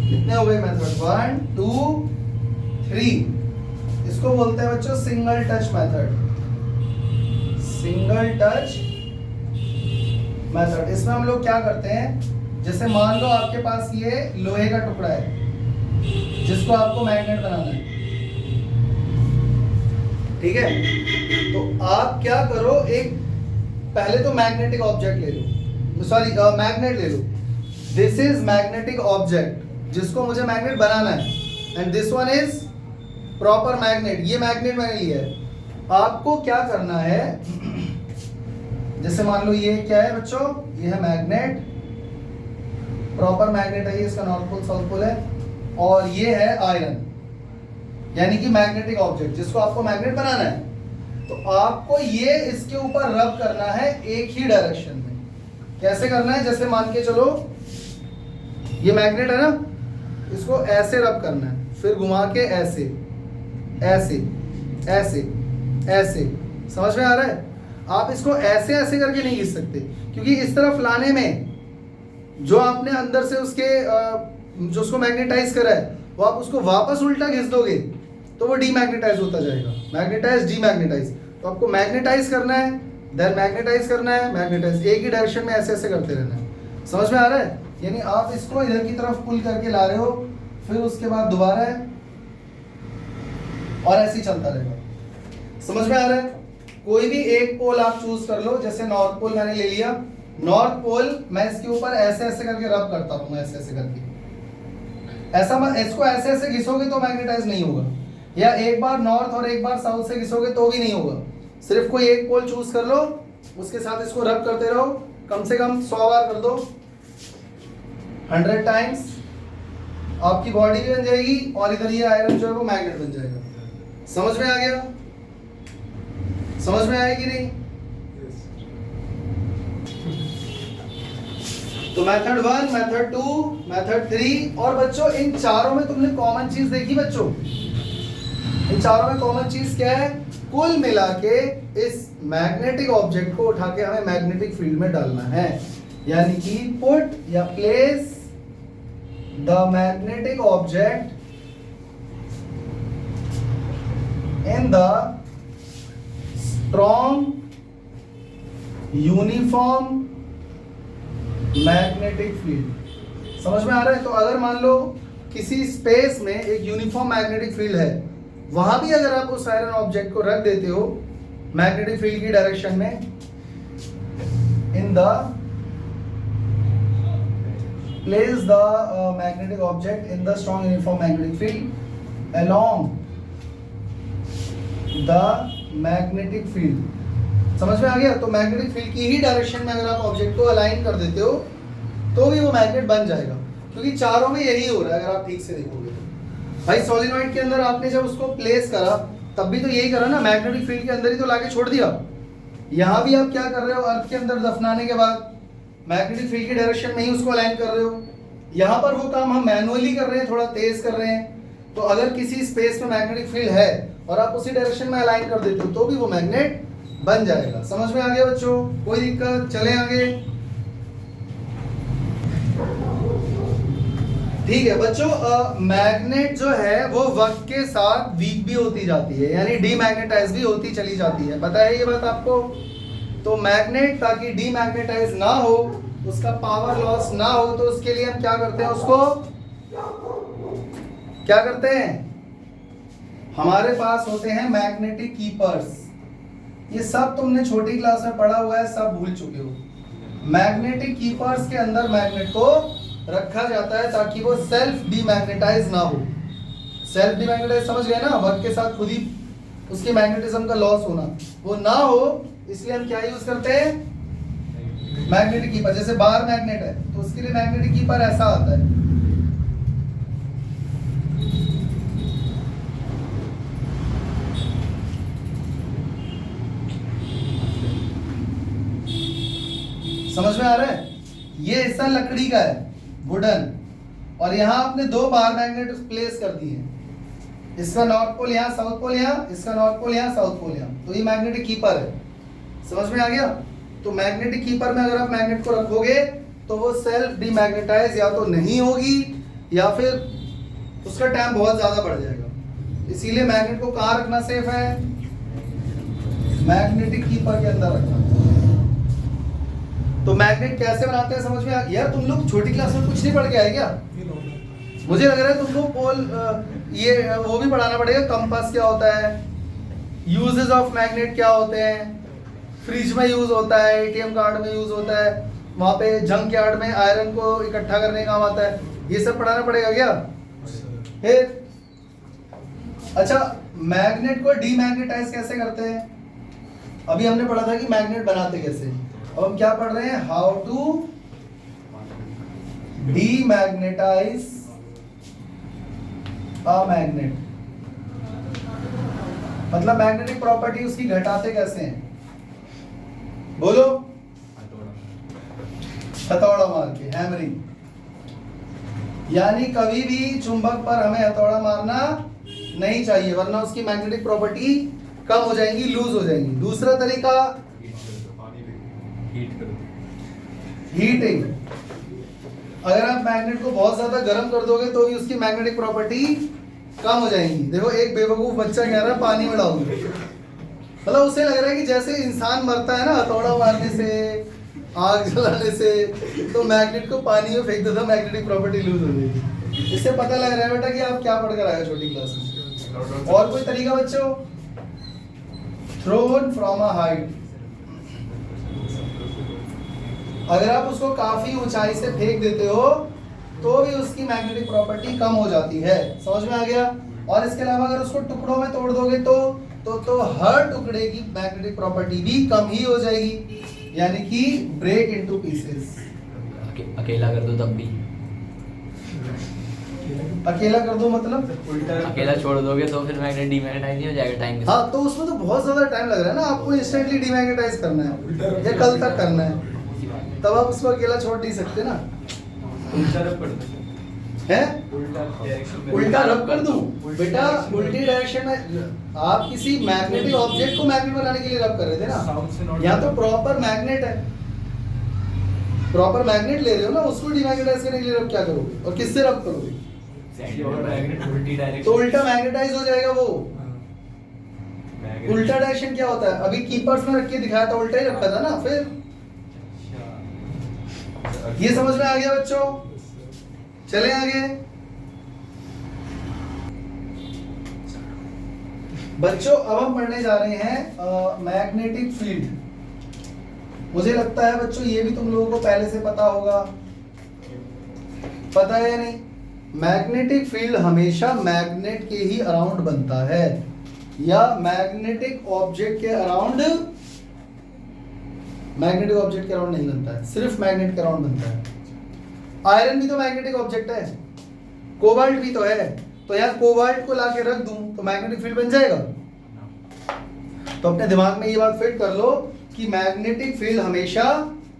कितने हो गए मेथड? 1 2 3। इसको बोलते हैं बच्चों single touch method. Single touch method. इसमें हम लोग क्या करते हैं, जैसे मान लो आपके पास ये लोहे का टुकड़ा है जिसको आपको मैग्नेट बनाना है, ठीक है? तो आप क्या करो, एक पहले तो मैग्नेटिक ऑब्जेक्ट ले लो, सॉरी मैग्नेट ले लो। दिस इज मैग्नेटिक ऑब्जेक्ट जिसको मुझे मैग्नेट बनाना है, and this one is proper magnet. ये मैग्नेट मैंने लिया है। आपको क्या करना है, जैसे मान लो ये क्या है बच्चों, ये है मैग्नेट, प्रॉपर मैग्नेट है, इसका नॉर्थ पोल साउथ पोल है, और ये है आयरन, यानी कि मैग्नेटिक ऑब्जेक्ट जिसको आपको मैग्नेट बनाना है। तो आपको ये इसके ऊपर रब करना है एक ही डायरेक्शन में। कैसे करना है, जैसे मान के चलो ये मैग्नेट है ना, इसको ऐसे रब करना है, फिर घुमा के ऐसे ऐसे ऐसे ऐसे, समझ में आ रहा है? आप इसको ऐसे ऐसे करके नहीं घिस सकते, क्योंकि इस तरफ लाने में जो आपने अंदर से उसके जो उसको मैग्नेटाइज करा है, वो आप उसको वापस उल्टा घिस दोगे तो वो डीमैग्नेटाइज होता जाएगा, मैग्नेटाइज डीमैग्नेटाइज। तो आपको मैग्नेटाइज करना है, देन मैग्नेटाइज करना है, मैग्नेटाइज, एक ही डायरेक्शन में ऐसे ऐसे करते रहना है। समझ में आ रहा है? यानी आप इसको इधर की तरफ पुल करके ला रहे हो, फिर उसके बाद दोबारा है, और ऐसे ही चलता रहेगा। समझ में आ रहा है? कोई भी एक पोल आप चूज कर लो, जैसे नॉर्थ पोल मैंने ले लिया, नॉर्थ पोल मैं इसके ऊपर ऐसे ऐसे करके रब करता रहूंगा, ऐसे ऐसे करके। ऐसा मत, इसको ऐसे ऐसे घिसोगे तो मैग्नेटाइज नहीं होगा, या एक बार नॉर्थ और एक बार साउथ से घिसोगे तो भी नहीं होगा। सिर्फ कोई एक पोल चूज कर लो, उसके साथ इसको रब करते रहो, कम से कम 100 बार कर दो, 100 टाइम्स, आपकी बॉडी भी बन जाएगी, और इधर ये आयरन जो है वो मैग्नेट बन जाएगा। समझ में आ गया? समझ में आएगी नहीं? तो मेथड 1, मेथड 2, मेथड 3, और बच्चों इन चारों में तुमने कॉमन चीज देखी बच्चों? इन चारों में कॉमन चीज क्या है? कुल मिला के इस मैग्नेटिक ऑब्जेक्ट को उठा के हमें मैग्नेटिक फील्ड में डालना है, यानी कि पुट या place the magnetic object in the strong uniform magnetic field. समझ में आ रहा है? तो अगर मान लो किसी स्पेस में एक यूनिफॉर्म मैग्नेटिक फील्ड है, वहां भी अगर आप उस आयरन ऑब्जेक्ट को रख देते हो मैग्नेटिक फील्ड की डायरेक्शन में, in the place the magnetic object in the strong uniform magnetic field along the magnetic field. समझ में आ गया? तो मैग्नेटिक फील्ड की ही डायरेक्शन में अगर आप ऑब्जेक्ट को अलाइन कर देते हो तो भी वो मैग्नेट बन जाएगा, क्योंकि चारों में यही हो रहा है। अगर आप ठीक से देखोगे तो भाई सोलिनॉइड के अंदर आपने जब उसको प्लेस करा तब भी तो यही करा ना, मैग्नेटिक फील्ड के अंदर ही तो लाके छोड़ दिया। यहाँ भी आप क्या कर रहे हो, अर्थ के अंदर दफनाने के बाद मैग्नेटिक फील्ड की डायरेक्शन में ही उसको अलाइन कर रहे हो। यहाँ पर वो काम हम मैनुअली कर रहे हैं, थोड़ा तेज कर रहे हैं। तो अगर किसी स्पेस में मैग्नेटिक फील्ड है और आप उसी डायरेक्शन में अलाइन कर देते हो तो भी वो मैग्नेट बन जाएगा। समझ में आ गया बच्चों? कोई दिक्कत? चले आगे। ठीक है बच्चों, मैग्नेट जो है वो वक्त के साथ वीक भी होती जाती है, यानी डीमैग्नेटाइज भी होती चली जाती है। पता है ये बात आपको? तो मैग्नेट ताकि डीमैग्नेटाइज ना हो, उसका पावर लॉस ना हो, तो उसके लिए हम क्या करते हैं, उसको क्या करते हैं, हमारे पास होते हैं मैग्नेटिक कीपर्स। ये सब तुमने छोटी क्लास में पढ़ा हुआ है, सब भूल चुके हो। मैग्नेटिक कीपर्स के अंदर मैग्नेट को रखा जाता है ताकि वो सेल्फ डीमैग्नेटाइज ना हो। सेल्फ डीमैग्नेटाइज समझ गए ना, वर्क के साथ खुद ही उसके मैग्नेटिज्म का लॉस होना, वो ना हो, इसलिए हम क्या यूज करते हैं, मैग्नेटिक कीपर। जैसे बार मैग्नेट है तो उसके लिए मैग्नेटिक कीपर ऐसा आता है। समझ में आ रहा है? ये हिस्सा लकड़ी का है, वुडन, और यहाँ आपने दो बार मैग्नेट प्लेस कर दिए। इसका नॉर्थ पोल यहाँ, साउथ पोल यहाँ, इसका नॉर्थ पोल यहाँ, साउथ पोल यहाँ, तो ये मैग्नेटिक कीपर है। समझ में आ गया? तो मैग्नेटिक कीपर में अगर आप मैग्नेट को रखोगे तो वो सेल्फ डीमैग्नेटाइज या तो नहीं होगी या फिर उसका टाइम बहुत ज्यादा बढ़ जाएगा। इसीलिए मैग्नेट को कहाँ रखना सेफ है, मैग्नेटिक कीपर के अंदर रखना। तो मैग्नेट कैसे बनाते हैं समझ में आ गया? यार तुम लोग छोटी क्लास में कुछ नहीं पढ़ के आए क्या? मुझे लग रहा है तुमको पोल ये वो भी पढ़ाना पड़ेगा, कंपास क्या होता है, यूजेस ऑफ मैग्नेट क्या होते हैं, फ्रिज में यूज होता है, एटीएम कार्ड में यूज होता है, वहां पे जंक यार्ड में आयरन को इकट्ठा करने का काम आता है, ये सब पढ़ाना पड़ेगा क्या? फिर अच्छा, मैग्नेट को डीमैग्नेटाइज कैसे करते हैं? अभी हमने पढ़ा था कि मैग्नेट बनाते कैसे। अब हम क्या पढ़ रहे हैं? How to demagnetize a magnet, मतलब मैग्नेटिक प्रॉपर्टी उसकी घटाते कैसे हैं? बोलो। हथौड़ा मार के, हैमरिंग। यानी कभी भी चुंबक पर हमें हथौड़ा मारना नहीं चाहिए, वरना उसकी मैग्नेटिक प्रॉपर्टी कम हो जाएंगी, लूज हो जाएंगी। दूसरा तरीका हीटिंग। अगर आप मैग्नेट को बहुत ज्यादा गर्म कर दोगे तो भी उसकी मैग्नेटिक प्रॉपर्टी कम हो जाएंगी। देखो एक बेवकूफ बच्चा कह रहा है पानी में डाल दो, मतलब उसे लग रहा है कि जैसे इंसान मरता है ना हथौड़ा मारने से, आग जलाने से, तो मैग्नेट को पानी में फेंक देता, मैग्नेटिक प्रॉपर्टी लूज हो जाएगी। इससे पता लग रहा है बेटा कि आप क्या पढ़कर आए हो छोटी क्लास में। और कोई तरीका बच्चों? Thrown from a height. अगर आप उसको काफी ऊंचाई से फेंक देते हो तो भी उसकी मैग्नेटिक प्रॉपर्टी कम हो जाती है। समझ में आ गया? और इसके अलावा अगर उसको टुकड़ों में तोड़ दोगे तो हर टुकड़े की मैग्नेटिक प्रॉपर्टी भी कम ही हो जाएगी, यानी कि ब्रेक इनटू पीसेस। अकेला कर दो तब भी? अकेला कर दो मतलब अकेला छोड़ दोगे तो फिर मैग्नेट डीमैग्नेटाइज नहीं हो जाएगा टाइम के साथ? हाँ, तो उसमें तो बहुत ज्यादा टाइम लग रहा है ना, आपको इंस्टेंटली डीमैग्नेटाइज करना है या कल तक करना है, तब आप उसको अकेला छोड़ नहीं सकते ना। है उल्टा रब कर दूं बेटा? उल्टी डायरेक्शन में आप किसी मैग्नेटिक ऑब्जेक्ट को मैग्नेट बनाने के लिए रब कर रहे थे ना, यहाँ तो प्रॉपर मैग्नेट है, प्रॉपर मैग्नेट ले रहे हो ना, उसको डीमैग्नेटाइज करने के लिए रब क्या करोगे और किससे रब करोगे? तो उल्टा मैग्नेटाइज हो जाएगा वो। उल्टा डायरेक्शन क्या होता है? अभी कीपर्स में रख के दिखाया था, उल्टा ही रखा था ना। फिर ये समझ में आ गया बच्चों? चले आगे। बच्चों अब हम पढ़ने जा रहे हैं मैग्नेटिक फील्ड। मुझे लगता है बच्चों ये भी तुम लोगों को पहले से पता होगा, पता है या नहीं? मैग्नेटिक फील्ड हमेशा मैग्नेट के ही अराउंड बनता है, या मैग्नेटिक ऑब्जेक्ट के अराउंड, मैग्नेटिक ऑब्जेक्ट के अराउंड नहीं बनता है, सिर्फ मैग्नेट के अराउंड बनता है। आयरन भी तो मैग्नेटिक ऑब्जेक्ट है, कोबाल्ट भी तो है, तो यार कोबाल्ट को लाके रख दूं तो मैग्नेटिक फील्ड बन जाएगा। तो अपने दिमाग में ये बात फिट कर लो कि मैग्नेटिक फील्ड हमेशा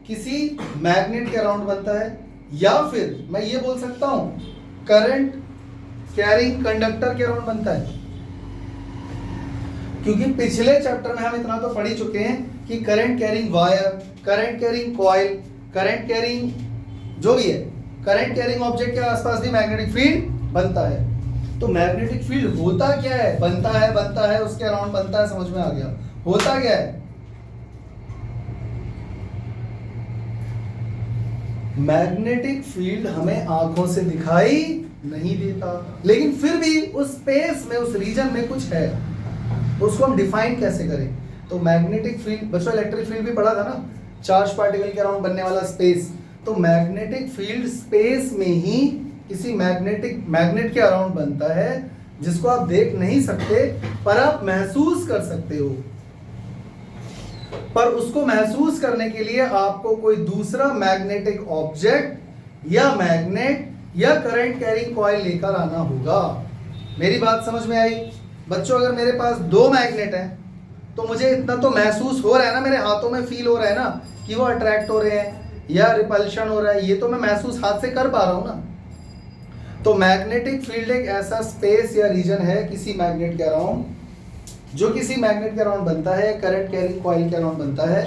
किसी मैग्नेट के अराउंड बनता है, या फिर मैं ये बोल सकता हूं करंट कैरिंग कंडक्टर के अराउंड बनता है। क्योंकि पिछले चैप्टर में हम इतना तो पढ़ ही चुके हैं कि current carrying wire, current carrying coil, current carrying जो भी है, करंट कैरिंग ऑब्जेक्ट के आसपास भी मैग्नेटिक फील्ड बनता है। तो मैग्नेटिक फील्ड होता क्या है? बनता है उसके अराउंड बनता है। समझ में आ गया? होता क्या है? मैग्नेटिक फील्ड हमें आंखों से दिखाई नहीं देता, लेकिन फिर भी उस स्पेस में, उस रीजन में कुछ है, तो उसको हम डिफाइन कैसे करें? तो मैग्नेटिक फील्ड, बच्चों इलेक्ट्रिक फील्ड भी पढ़ा था ना, चार्ज पार्टिकल के अराउंड बनने वाला स्पेस। तो मैग्नेटिक फील्ड स्पेस में ही किसी मैग्नेट के अराउंड बनता है, जिसको आप देख नहीं सकते पर आप महसूस कर सकते हो। पर उसको महसूस करने के लिए आपको कोई दूसरा मैग्नेटिक ऑब्जेक्ट या मैग्नेट या करंट कैरिंग कॉइल लेकर आना होगा। मेरी बात समझ में आई बच्चों? अगर मेरे पास दो मैग्नेट हैं तो मुझे इतना तो महसूस हो रहा है ना, मेरे हाथों में फील हो रहा है ना कि वो अट्रैक्ट हो रहे हैं या रिपल्शन हो रहा है, ये तो मैं महसूस हाथ से कर पा रहा हूं ना। तो मैग्नेटिक फील्ड एक ऐसा स्पेस या रीजन है किसी मैग्नेट के अराउंड, जो किसी मैग्नेट के अराउंड बनता है, करंट कैरिंग कॉइल के अराउंड बनता है,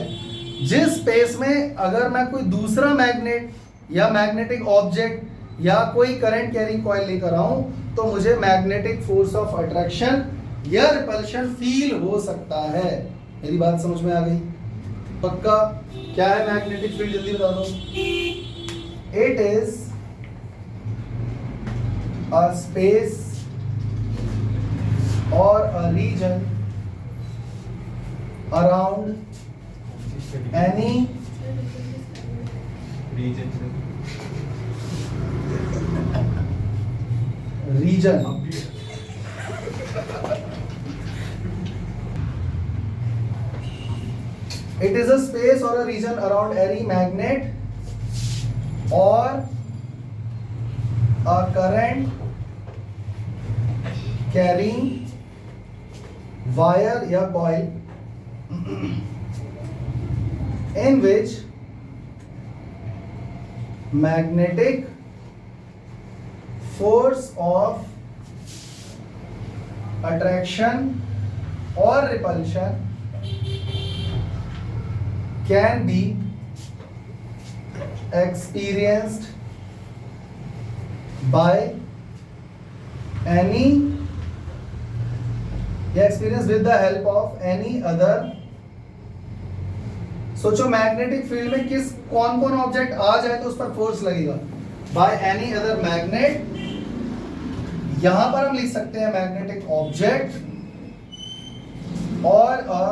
जिस स्पेस में अगर मैं कोई दूसरा मैग्नेट या मैग्नेटिक ऑब्जेक्ट या कोई करंट कैरिंग कॉइल लेकर आऊं तो मुझे मैग्नेटिक फोर्स ऑफ अट्रैक्शन या रिपल्शन फील हो सकता है। मेरी बात समझ में आ गई? पक्का? क्या है मैग्नेटिक फील्ड? जल्दी बता दो। It is a space or a region around any region it is a space or a region around any magnet or a current carrying wire या coil in which magnetic force of attraction or repulsion can be experienced by any या experienced with the help of any other. सोचो मैग्नेटिक फील्ड में किस कौन कौन ऑब्जेक्ट आ जाए तो उस पर फोर्स लगेगा बाय एनी अदर मैग्नेट. यहां पर हम लिख सकते हैं मैग्नेटिक ऑब्जेक्ट और अ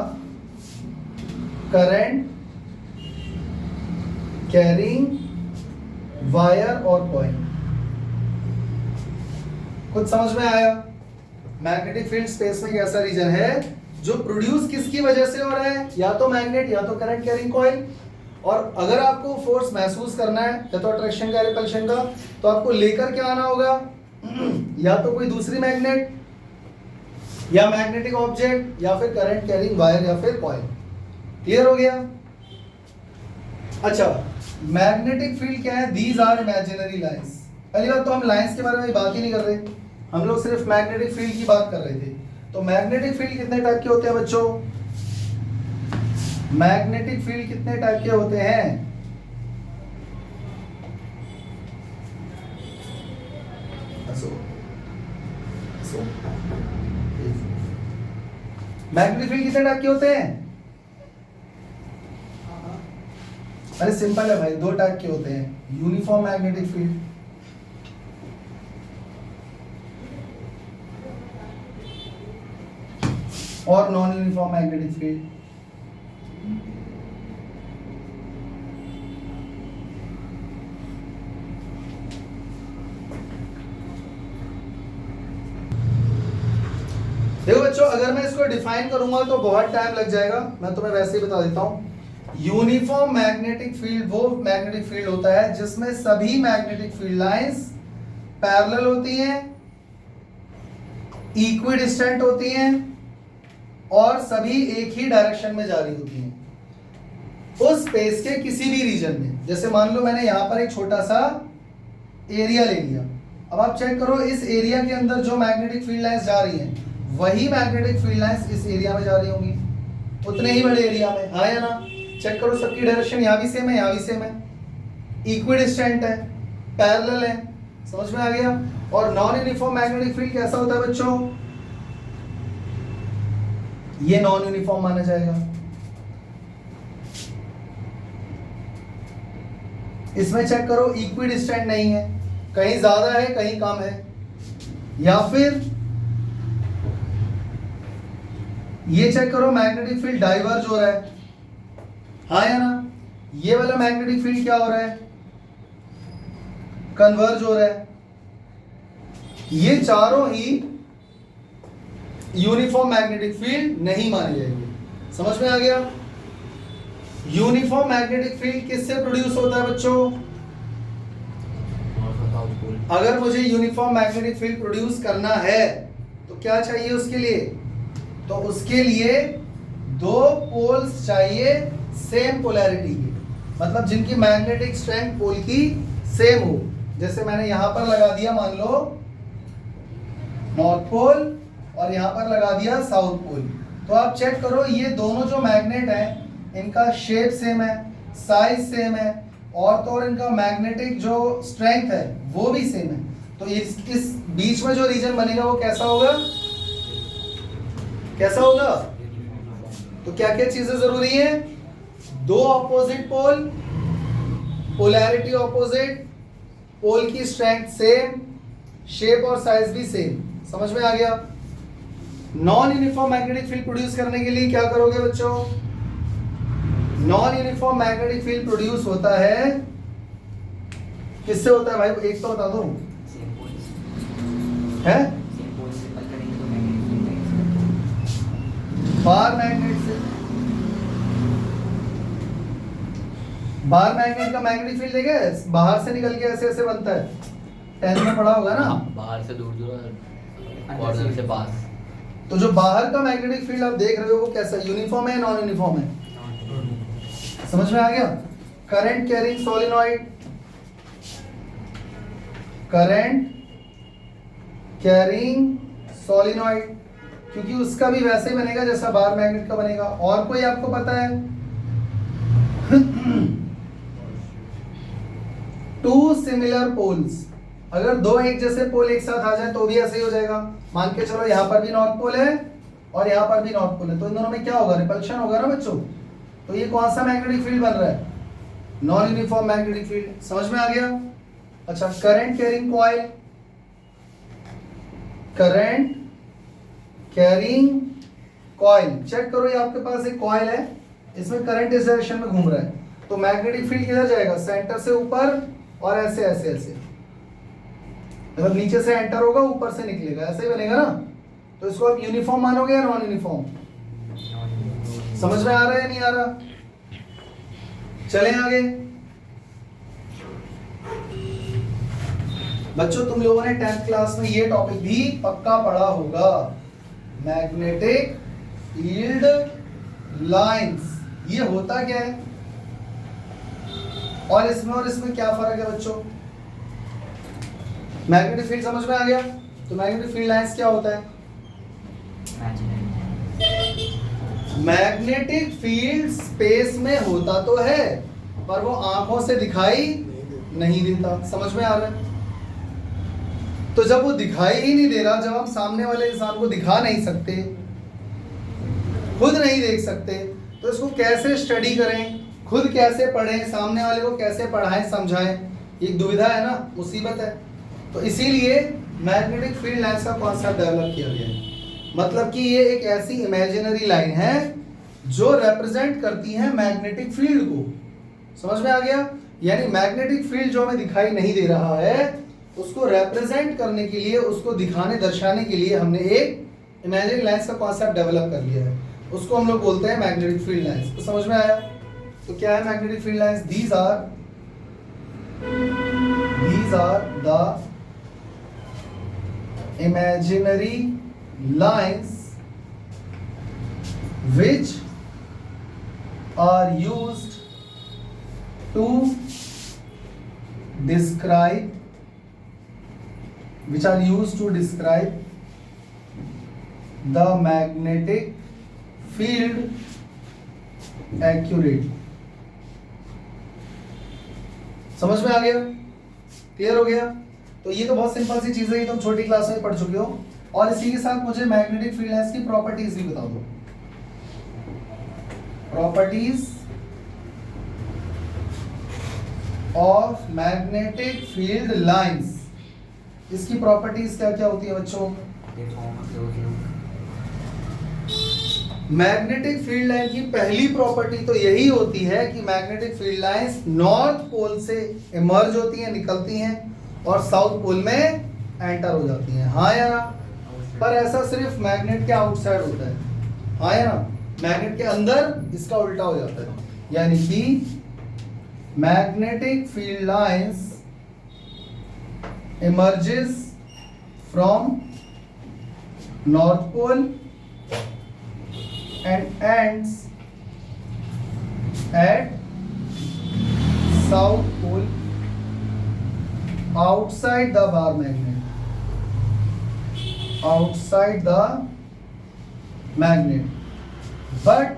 करंट कैरिंग वायर और कॉइल. कुछ समझ में आया? मैग्नेटिक फील्ड स्पेस में एक ऐसा रीजन है जो प्रोड्यूस किसकी वजह से हो रहा है, या तो मैग्नेट या तो करंट कैरिंग कॉइल. और अगर आपको फोर्स महसूस करना है या तो अट्रैक्शन का रिपल्शन का, तो आपको लेकर क्या आना होगा, या तो कोई दूसरी मैग्नेट या मैग्नेटिक ऑब्जेक्ट या फिर करंट कैरिंग वायर या फिर कॉइल. क्लियर हो गया? अच्छा, मैग्नेटिक फील्ड क्या है? These are imaginary lines. पहली बात तो हम लाइंस के बारे में बात ही नहीं कर रहे, हम लोग सिर्फ मैग्नेटिक फील्ड की बात कर रहे थे. तो मैग्नेटिक फील्ड कितने टाइप के होते हैं बच्चों? मैग्नेटिक फील्ड कितने टाइप के होते हैं? मैग्नेटिक फील्ड कितने टाइप के होते हैं? अरे सिंपल है भाई, दो टाइप के होते हैं. यूनिफॉर्म मैग्नेटिक फील्ड और नॉन यूनिफॉर्म मैग्नेटिक फील्ड. देखो बच्चों, अगर मैं इसको डिफाइन करूंगा तो बहुत टाइम लग जाएगा, मैं तुम्हें वैसे ही बता देता हूं. यूनिफॉर्म मैग्नेटिक फील्ड वो मैग्नेटिक फील्ड होता है जिसमें सभी मैग्नेटिक फील्ड लाइंस पैरेलल होती हैं, इक्विडिस्टेंट होती हैं और सभी एक ही डायरेक्शन में जा रही होती हैं उस स्पेस के किसी भी रीजन में. जैसे मान लो मैंने यहां पर एक छोटा सा एरिया ले लिया. अब आप चेक करो, इस एरिया के अंदर जो मैग्नेटिक फील्ड लाइंस जा रही हैं वही मैग्नेटिक फील्ड लाइंस इस एरिया में जा रही होंगी, उतने ही बड़े एरिया में. हाँ या ना? चेक करो, सबकी डायरेक्शन यहां भी सेम है, यहां भी सेम है, इक्विडिस्टेंट है, पैरेलल है. समझ में आ गया? और नॉन यूनिफॉर्म मैग्नेटिक फील्ड कैसा होता है बच्चों? ये नॉन यूनिफॉर्म माना जाएगा. इसमें चेक करो, इक्विडिस्टेंट नहीं है, कहीं ज्यादा है कहीं कम है. या फिर ये चेक करो, मैग्नेटिक फील्ड डाइवर्ज हो रहा है. हाँ या ना? ये वाला मैग्नेटिक फील्ड क्या हो रहा है? कन्वर्ज हो रहा है. ये चारों ही यूनिफॉर्म मैग्नेटिक फील्ड नहीं माने जाएंगे. समझ में आ गया? यूनिफॉर्म मैग्नेटिक फील्ड किससे प्रोड्यूस होता है बच्चों? अगर मुझे यूनिफॉर्म मैग्नेटिक फील्ड प्रोड्यूस करना है तो क्या चाहिए उसके लिए? तो उसके लिए दो पोल्स चाहिए सेम पोलैरिटी के, मतलब जिनकी मैग्नेटिक स्ट्रेंथ पोल की सेम हो. जैसे मैंने यहां पर लगा दिया, मान लो नॉर्थ पोल, और यहां पर लगा दिया साउथ पोल. तो आप चेक करो, ये दोनों जो मैग्नेट हैं इनका शेप सेम है, साइज सेम है, और तो और इनका मैग्नेटिक जो स्ट्रेंथ है वो भी सेम है. तो इस बीच में जो रीजन बनेगा वो कैसा होगा? कैसा होगा? तो क्या क्या चीजें जरूरी है? दो ऑपोजिट पोल, पोलैरिटी ऑपोजिट, पोल की स्ट्रेंथ सेम, शेप और साइज भी सेम. समझ में आ गया? Non uniform magnetic field produce करने के लिए क्या करोगे बच्चों? Non uniform magnetic field produce होता है किससे होता है भाई, एक तो बता दो। सेम पोल्स है सेम पोल्स से पल करेंगे तो मैग्नेटिक फील्ड बार मैग्नेट से। बार मैग्नेट का मैग्नेटिक फील्ड देखे बाहर से निकल के ऐसे ऐसे बनता है, 10th में पढ़ा होगा ना। बाहर से दूर दूर और कॉर्नर से पास। तो जो बाहर का मैग्नेटिक फील्ड आप देख रहे हो वो कैसा है, यूनिफॉर्म है नॉन यूनिफॉर्म है? समझ में आ गया? Current carrying solenoid, current carrying solenoid, क्योंकि उसका भी वैसे ही बनेगा जैसा बार मैग्नेट का बनेगा। और कोई आपको पता है? टू सिमिलर पोल्स, अगर दो एक जैसे पोल एक साथ आ जाए तो भी ऐसे ही हो जाएगा। मान के चलो यहाँ पर भी नॉर्थ पोल है और यहाँ पर भी नॉर्थ पोल है, तो इन दोनों में क्या होगा, रिपल्शन होगा ना बच्चों। तो ये कौन सा मैग्नेटिक फील्ड बन रहा है, नॉन यूनिफॉर्म मैग्नेटिक फील्ड। समझ में आ गया? अच्छा, current carrying coil, current carrying coil, check करो ये आपके पास एक कॉइल है, इसमें करंट इस डायरेक्शन में घूम रहा है, तो मैग्नेटिक फील्ड किधर जाएगा, सेंटर से ऊपर और ऐसे ऐसे ऐसे, मतलब नीचे से एंटर होगा ऊपर से निकलेगा, ऐसे ही बनेगा ना। तो इसको आप यूनिफॉर्म मानोगे या नॉन यूनिफॉर्म? समझ में आ रहा है या नहीं आ रहा? चलें आगे। बच्चों तुम लोगों ने 10th क्लास में ये टॉपिक भी पक्का पढ़ा होगा, मैग्नेटिक फील्ड लाइंस। ये होता क्या है और इसमें क्या फर्क है बच्चों? मैग्नेटिक फील्ड समझ में आ गया? तो मैग्नेटिक फील्ड लाइंस क्या होता है? मैग्नेटिक फील्ड स्पेस में होता तो है पर वो आंखों से दिखाई नहीं देता। समझ में आ रहा है? तो जब वो दिखाई ही नहीं दे रहा, जब हम सामने वाले इंसान को दिखा नहीं सकते, खुद नहीं देख सकते, तो इसको कैसे स्टडी करें, खुद कैसे पढ़ें, सामने वाले को कैसे पढ़ाएं समझाएं, एक दुविधा है ना, मुसीबत है। तो इसीलिए मैग्नेटिक फील्ड लाइंस का कॉन्सेप्ट डेवलप किया गया है। मतलब कि ये एक ऐसी इमेजिनरी लाइन है जो रिप्रेजेंट करती है मैग्नेटिक फील्ड को। समझ में आ गया? यानी मैग्नेटिक फील्ड जो हमें दिखाई नहीं दे रहा है उसको रिप्रेजेंट करने के लिए, उसको दिखाने दर्शाने के लिए हमने एक इमेजिनरी लाइंस का कॉन्सेप्ट डेवलप कर लिया है, उसको हम लोग बोलते हैं मैग्नेटिक फील्ड लाइंस। तो समझ में आया? तो क्या है magnetic field lines? These are the imaginary lines which are used to describe the magnetic field accurately। समझ में आ गया? क्लियर हो गया? तो ये तो बहुत सिंपल सी चीज है, ये तुम छोटी क्लास में पढ़ चुके हो। और इसी के साथ मुझे मैग्नेटिक फील्ड लाइंस की प्रॉपर्टीज भी बता दो। Properties of magnetic field lines, इसकी प्रॉपर्टीज क्या क्या होती है बच्चों? मैग्नेटिक फील्ड लाइन की पहली प्रॉपर्टी तो यही होती है कि magnetic field lines north pole से इमर्ज होती हैं, निकलती हैं और साउथ पोल में एंटर हो जाती हैं। हाँ या ना? पर ऐसा सिर्फ मैग्नेट के आउटसाइड होता है। हाँ या ना? मैग्नेट के अंदर इसका उल्टा हो जाता है, यानी कि magnetic field lines emerges from north pole and ends at south pole outside the bar magnet, outside the magnet, but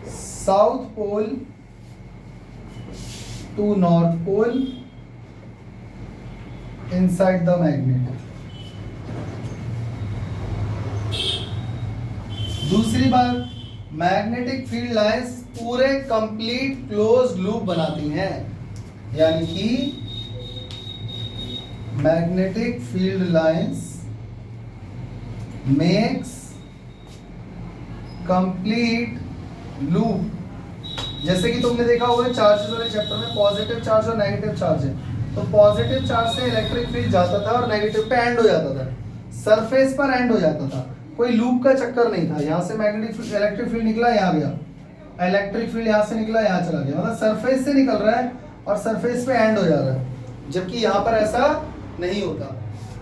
south pole to north pole inside the magnet। दूसरी बात, मैग्नेटिक फील्ड लाइंस पूरे कंप्लीट क्लोज लूप बनाती हैं, यानी कि magnetic field lines makes complete loop, जैसे कि तुमने देखा होगा चार्जेस वाले चैप्टर में पॉजिटिव चार्ज और नेगेटिव चार्ज है, तो पॉजिटिव चार्ज से इलेक्ट्रिक फील्ड जाता था और नेगेटिव पे एंड हो जाता था, सरफेस पर एंड हो जाता था, कोई लूप का चक्कर नहीं था। यहाँ से मैग्नेटिक इलेक्ट्रिक फील्ड निकला यहाँ गया, इलेक्ट्रिक फील्ड यहाँ से निकला यहाँ चला गया, मतलब सरफेस से निकल रहा है और सरफेस पे एंड हो जा रहा है, जबकि यहाँ पर ऐसा नहीं होता।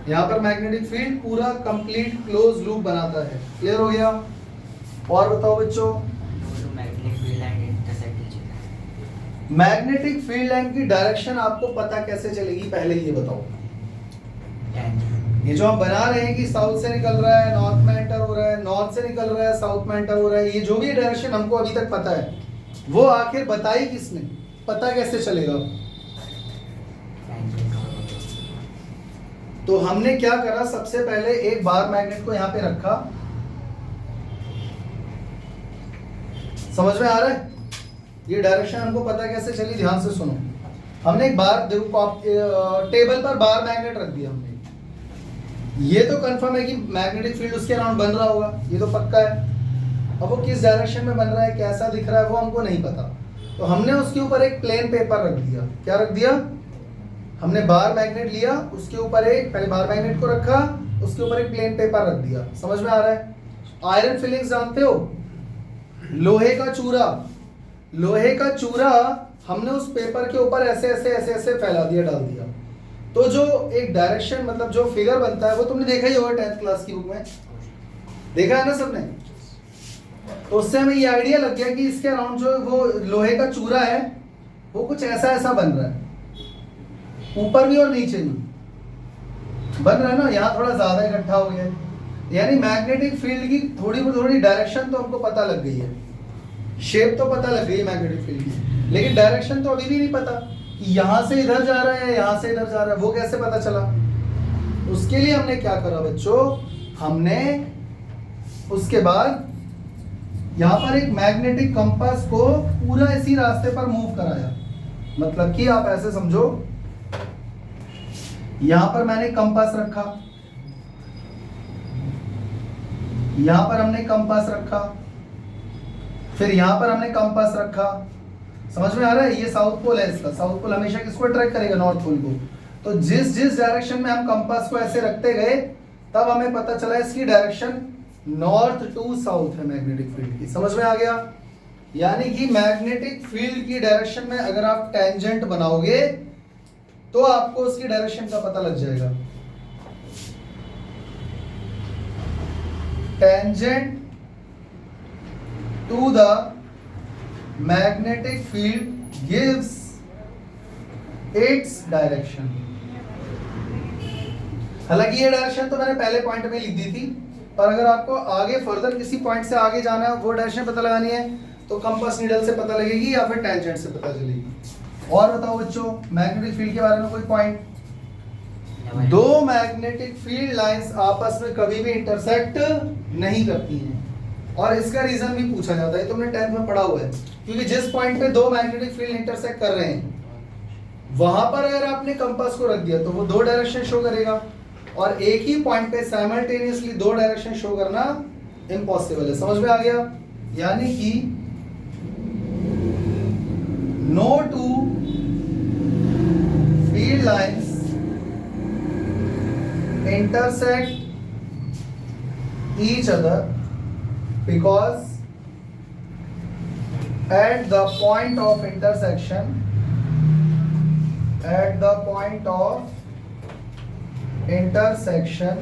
यहाँ पर मैग्नेटिक फील्ड पूरा कंप्लीट क्लोज लूप बनाता है। क्लियर हो गया? और बताओ बच्चों, magnetic field and intersect each other. Magnetic field line की डायरेक्शन आपको पता कैसे चलेगी, पहले ये बताओ। ये जो हम बना रहे हैं कि साउथ से निकल रहा है, नॉर्थ में एंटर हो रहा है, नॉर्थ से निकल रहा है, साउथ में एंटेंड हो रहा है, ये जो भी डायरेक्शन हमको अभी तक पता है, वो आखिर बताई किसने, पता कैसे चलेगा? तो हमने क्या करा, सबसे पहले एक बार मैग्नेट को यहाँ पे रखा, समझ में आ रहा है? ये डायरेक्शन हमको पता कैसे चली, ध्यान से सुनो। हमने एक बार देखो टेबल पर बार मैग्नेट रख दिया हमने, ये तो कंफर्म है कि मैग्नेटिक फील्ड उसके अराउंड बन रहा होगा, ये तो पक्का है। अब वो किस डायरेक्शन में बन रहा है, कैसा दिख रहा है, वो हमको नहीं पता, तो हमने उसके ऊपर एक प्लेन पेपर रख दिया। क्या रख दिया? हमने बार मैग्नेट लिया, उसके ऊपर एक, पहले बार मैग्नेट को रखा, उसके ऊपर एक प्लेन पेपर रख दिया। समझ में आ रहा है? आयरन फिलिंग्स जानते हो, लोहे का चूरा, लोहे का चूरा हमने उस पेपर के ऊपर ऐसे ऐसे ऐसे ऐसे फैला दिया, डाल दिया, तो जो एक डायरेक्शन, मतलब जो फिगर बनता है, वो तुमने देखा ही होगा 10th क्लास की बुक में, देखा है ना सबने? तो उससे हमें ये आइडिया लग गया कि इसके अराउंड जो वो लोहे का चूरा है, वो कुछ ऐसा ऐसा बन रहा है, ऊपर भी और नीचे भी बन रहा है ना, यहाँ थोड़ा ज्यादा इकट्ठा हो गया है, यानी मैग्नेटिक फील्ड की थोड़ी थोड़ी डायरेक्शन तो हमको पता लग गई है, शेप तो पता लग गई है मैग्नेटिक फील्ड की, लेकिन डायरेक्शन तो अभी भी नहीं पता कि यहाँ से इधर जा रहा है, यहाँ से इधर जा रहा है, वो कैसे पता चला? उसके लिए हमने क्या करा बच्चों, हमने उसके बाद यहाँ पर एक मैग्नेटिक कंपास को पूरा इसी रास्ते पर मूव कराया। मतलब कि आप ऐसे समझो, यहां पर मैंने कंपास रखा, यहां पर हमने कंपास रखा, फिर यहां पर हमने कंपास रखा। समझ में आ रहा है? ये साउथ पोल है, इसका साउथ पोल हमेशा किसको अट्रैक्ट करेगा, नॉर्थ पोल को। तो जिस जिस डायरेक्शन में हम कंपास को ऐसे रखते गए, तब हमें पता चला इसकी डायरेक्शन नॉर्थ टू साउथ है मैग्नेटिक फील्ड की। समझ में आ गया? यानी कि मैग्नेटिक फील्ड की डायरेक्शन में अगर आप टेंजेंट बनाओगे तो आपको उसकी डायरेक्शन का पता लग जाएगा। Tangent to the magnetic field gives its direction. हालांकि ये डायरेक्शन तो मैंने पहले पॉइंट में लिख दी थी, पर अगर आपको आगे फर्दर किसी पॉइंट से आगे जाना है, वो डायरेक्शन पता लगानी है, तो कंपास नीडल से पता लगेगी या फिर टेंजेंट से पता चलेगी। और बताओ बच्चों, मैग्नेटिक फील्ड के बारे में कोई पॉइंट? दो मैग्नेटिक फील्ड लाइंस आपस में कभी भी इंटरसेक्ट नहीं करती हैं, और इसका रीजन भी पूछा जाता है, तुमने 10th में पढ़ा हुआ है, क्योंकि जिस पॉइंट पे दो मैग्नेटिक फील्ड इंटरसेक्ट कर रहे हैं, वहां पर अगर आपने कंपास को रख दिया तो वो दो डायरेक्शन शो करेगा, और एक ही पॉइंट पे साइमल्टेनियसली दो डायरेक्शन शो करना इम्पॉसिबल है। समझ में आ गया? यानी कि no two field lines intersect each other because at the point of intersection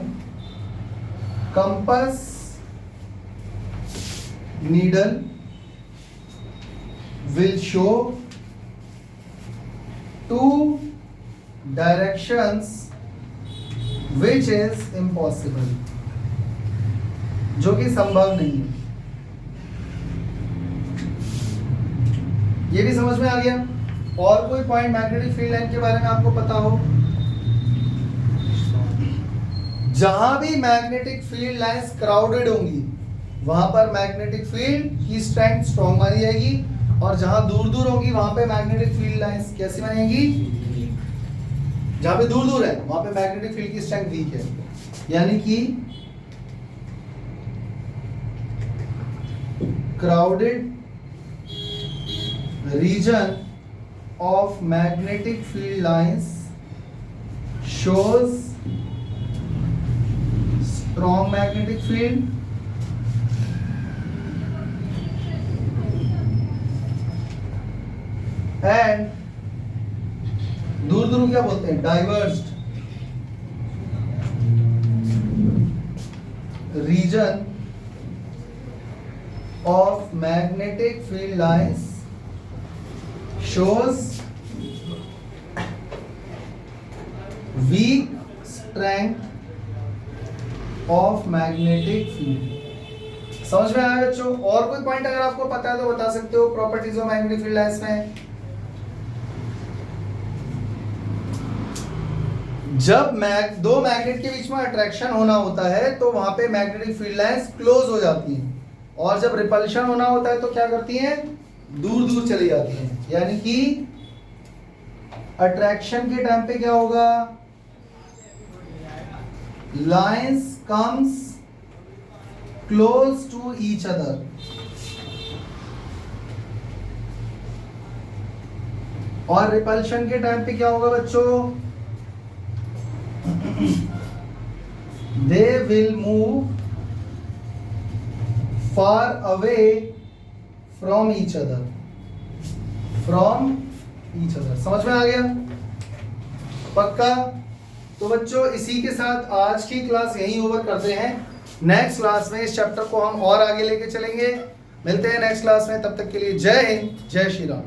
compass needle will show two directions which is impossible, जो कि संभव नहीं है। ये भी समझ में आ गया? और कोई पॉइंट मैग्नेटिक फील्ड लाइन के बारे में आपको पता हो? जहां भी मैग्नेटिक फील्ड लाइंस क्राउडेड होंगी, वहां पर मैग्नेटिक फील्ड की स्ट्रेंथ स्ट्रॉन्ग मानी जाएगी, और जहां दूर दूर होगी वहां पे मैग्नेटिक फील्ड लाइंस कैसी मानेगी? जहां पे दूर दूर है वहां पे मैग्नेटिक फील्ड की स्ट्रेंथ वीक है। यानी कि crowded region of magnetic field lines shows strong magnetic field and दूर दूर क्या बोलते हैं, diverged region of magnetic field lines shows weak strength of magnetic field. समझ में आया बच्चों? और कोई पॉइंट अगर आपको पता है तो बता सकते हो properties of magnetic field lines में। जब दो मैग्नेट के बीच में अट्रैक्शन होना होता है तो वहां पे मैग्नेटिक फील्ड लाइंस क्लोज हो जाती हैं, और जब रिपल्शन होना होता है तो क्या करती हैं, दूर दूर चली जाती हैं। यानी कि अट्रैक्शन के टाइम पे क्या होगा, lines comes close to each other, और रिपल्शन के टाइम पे क्या होगा बच्चों, they will move far away from each other. समझ में आ गया? पक्का? तो बच्चों इसी के साथ आज की क्लास यहीं ओवर करते हैं। नेक्स्ट क्लास में इस चैप्टर को हम और आगे लेके चलेंगे। मिलते हैं नेक्स्ट क्लास में, तब तक के लिए जय हिंद, जय श्री राम।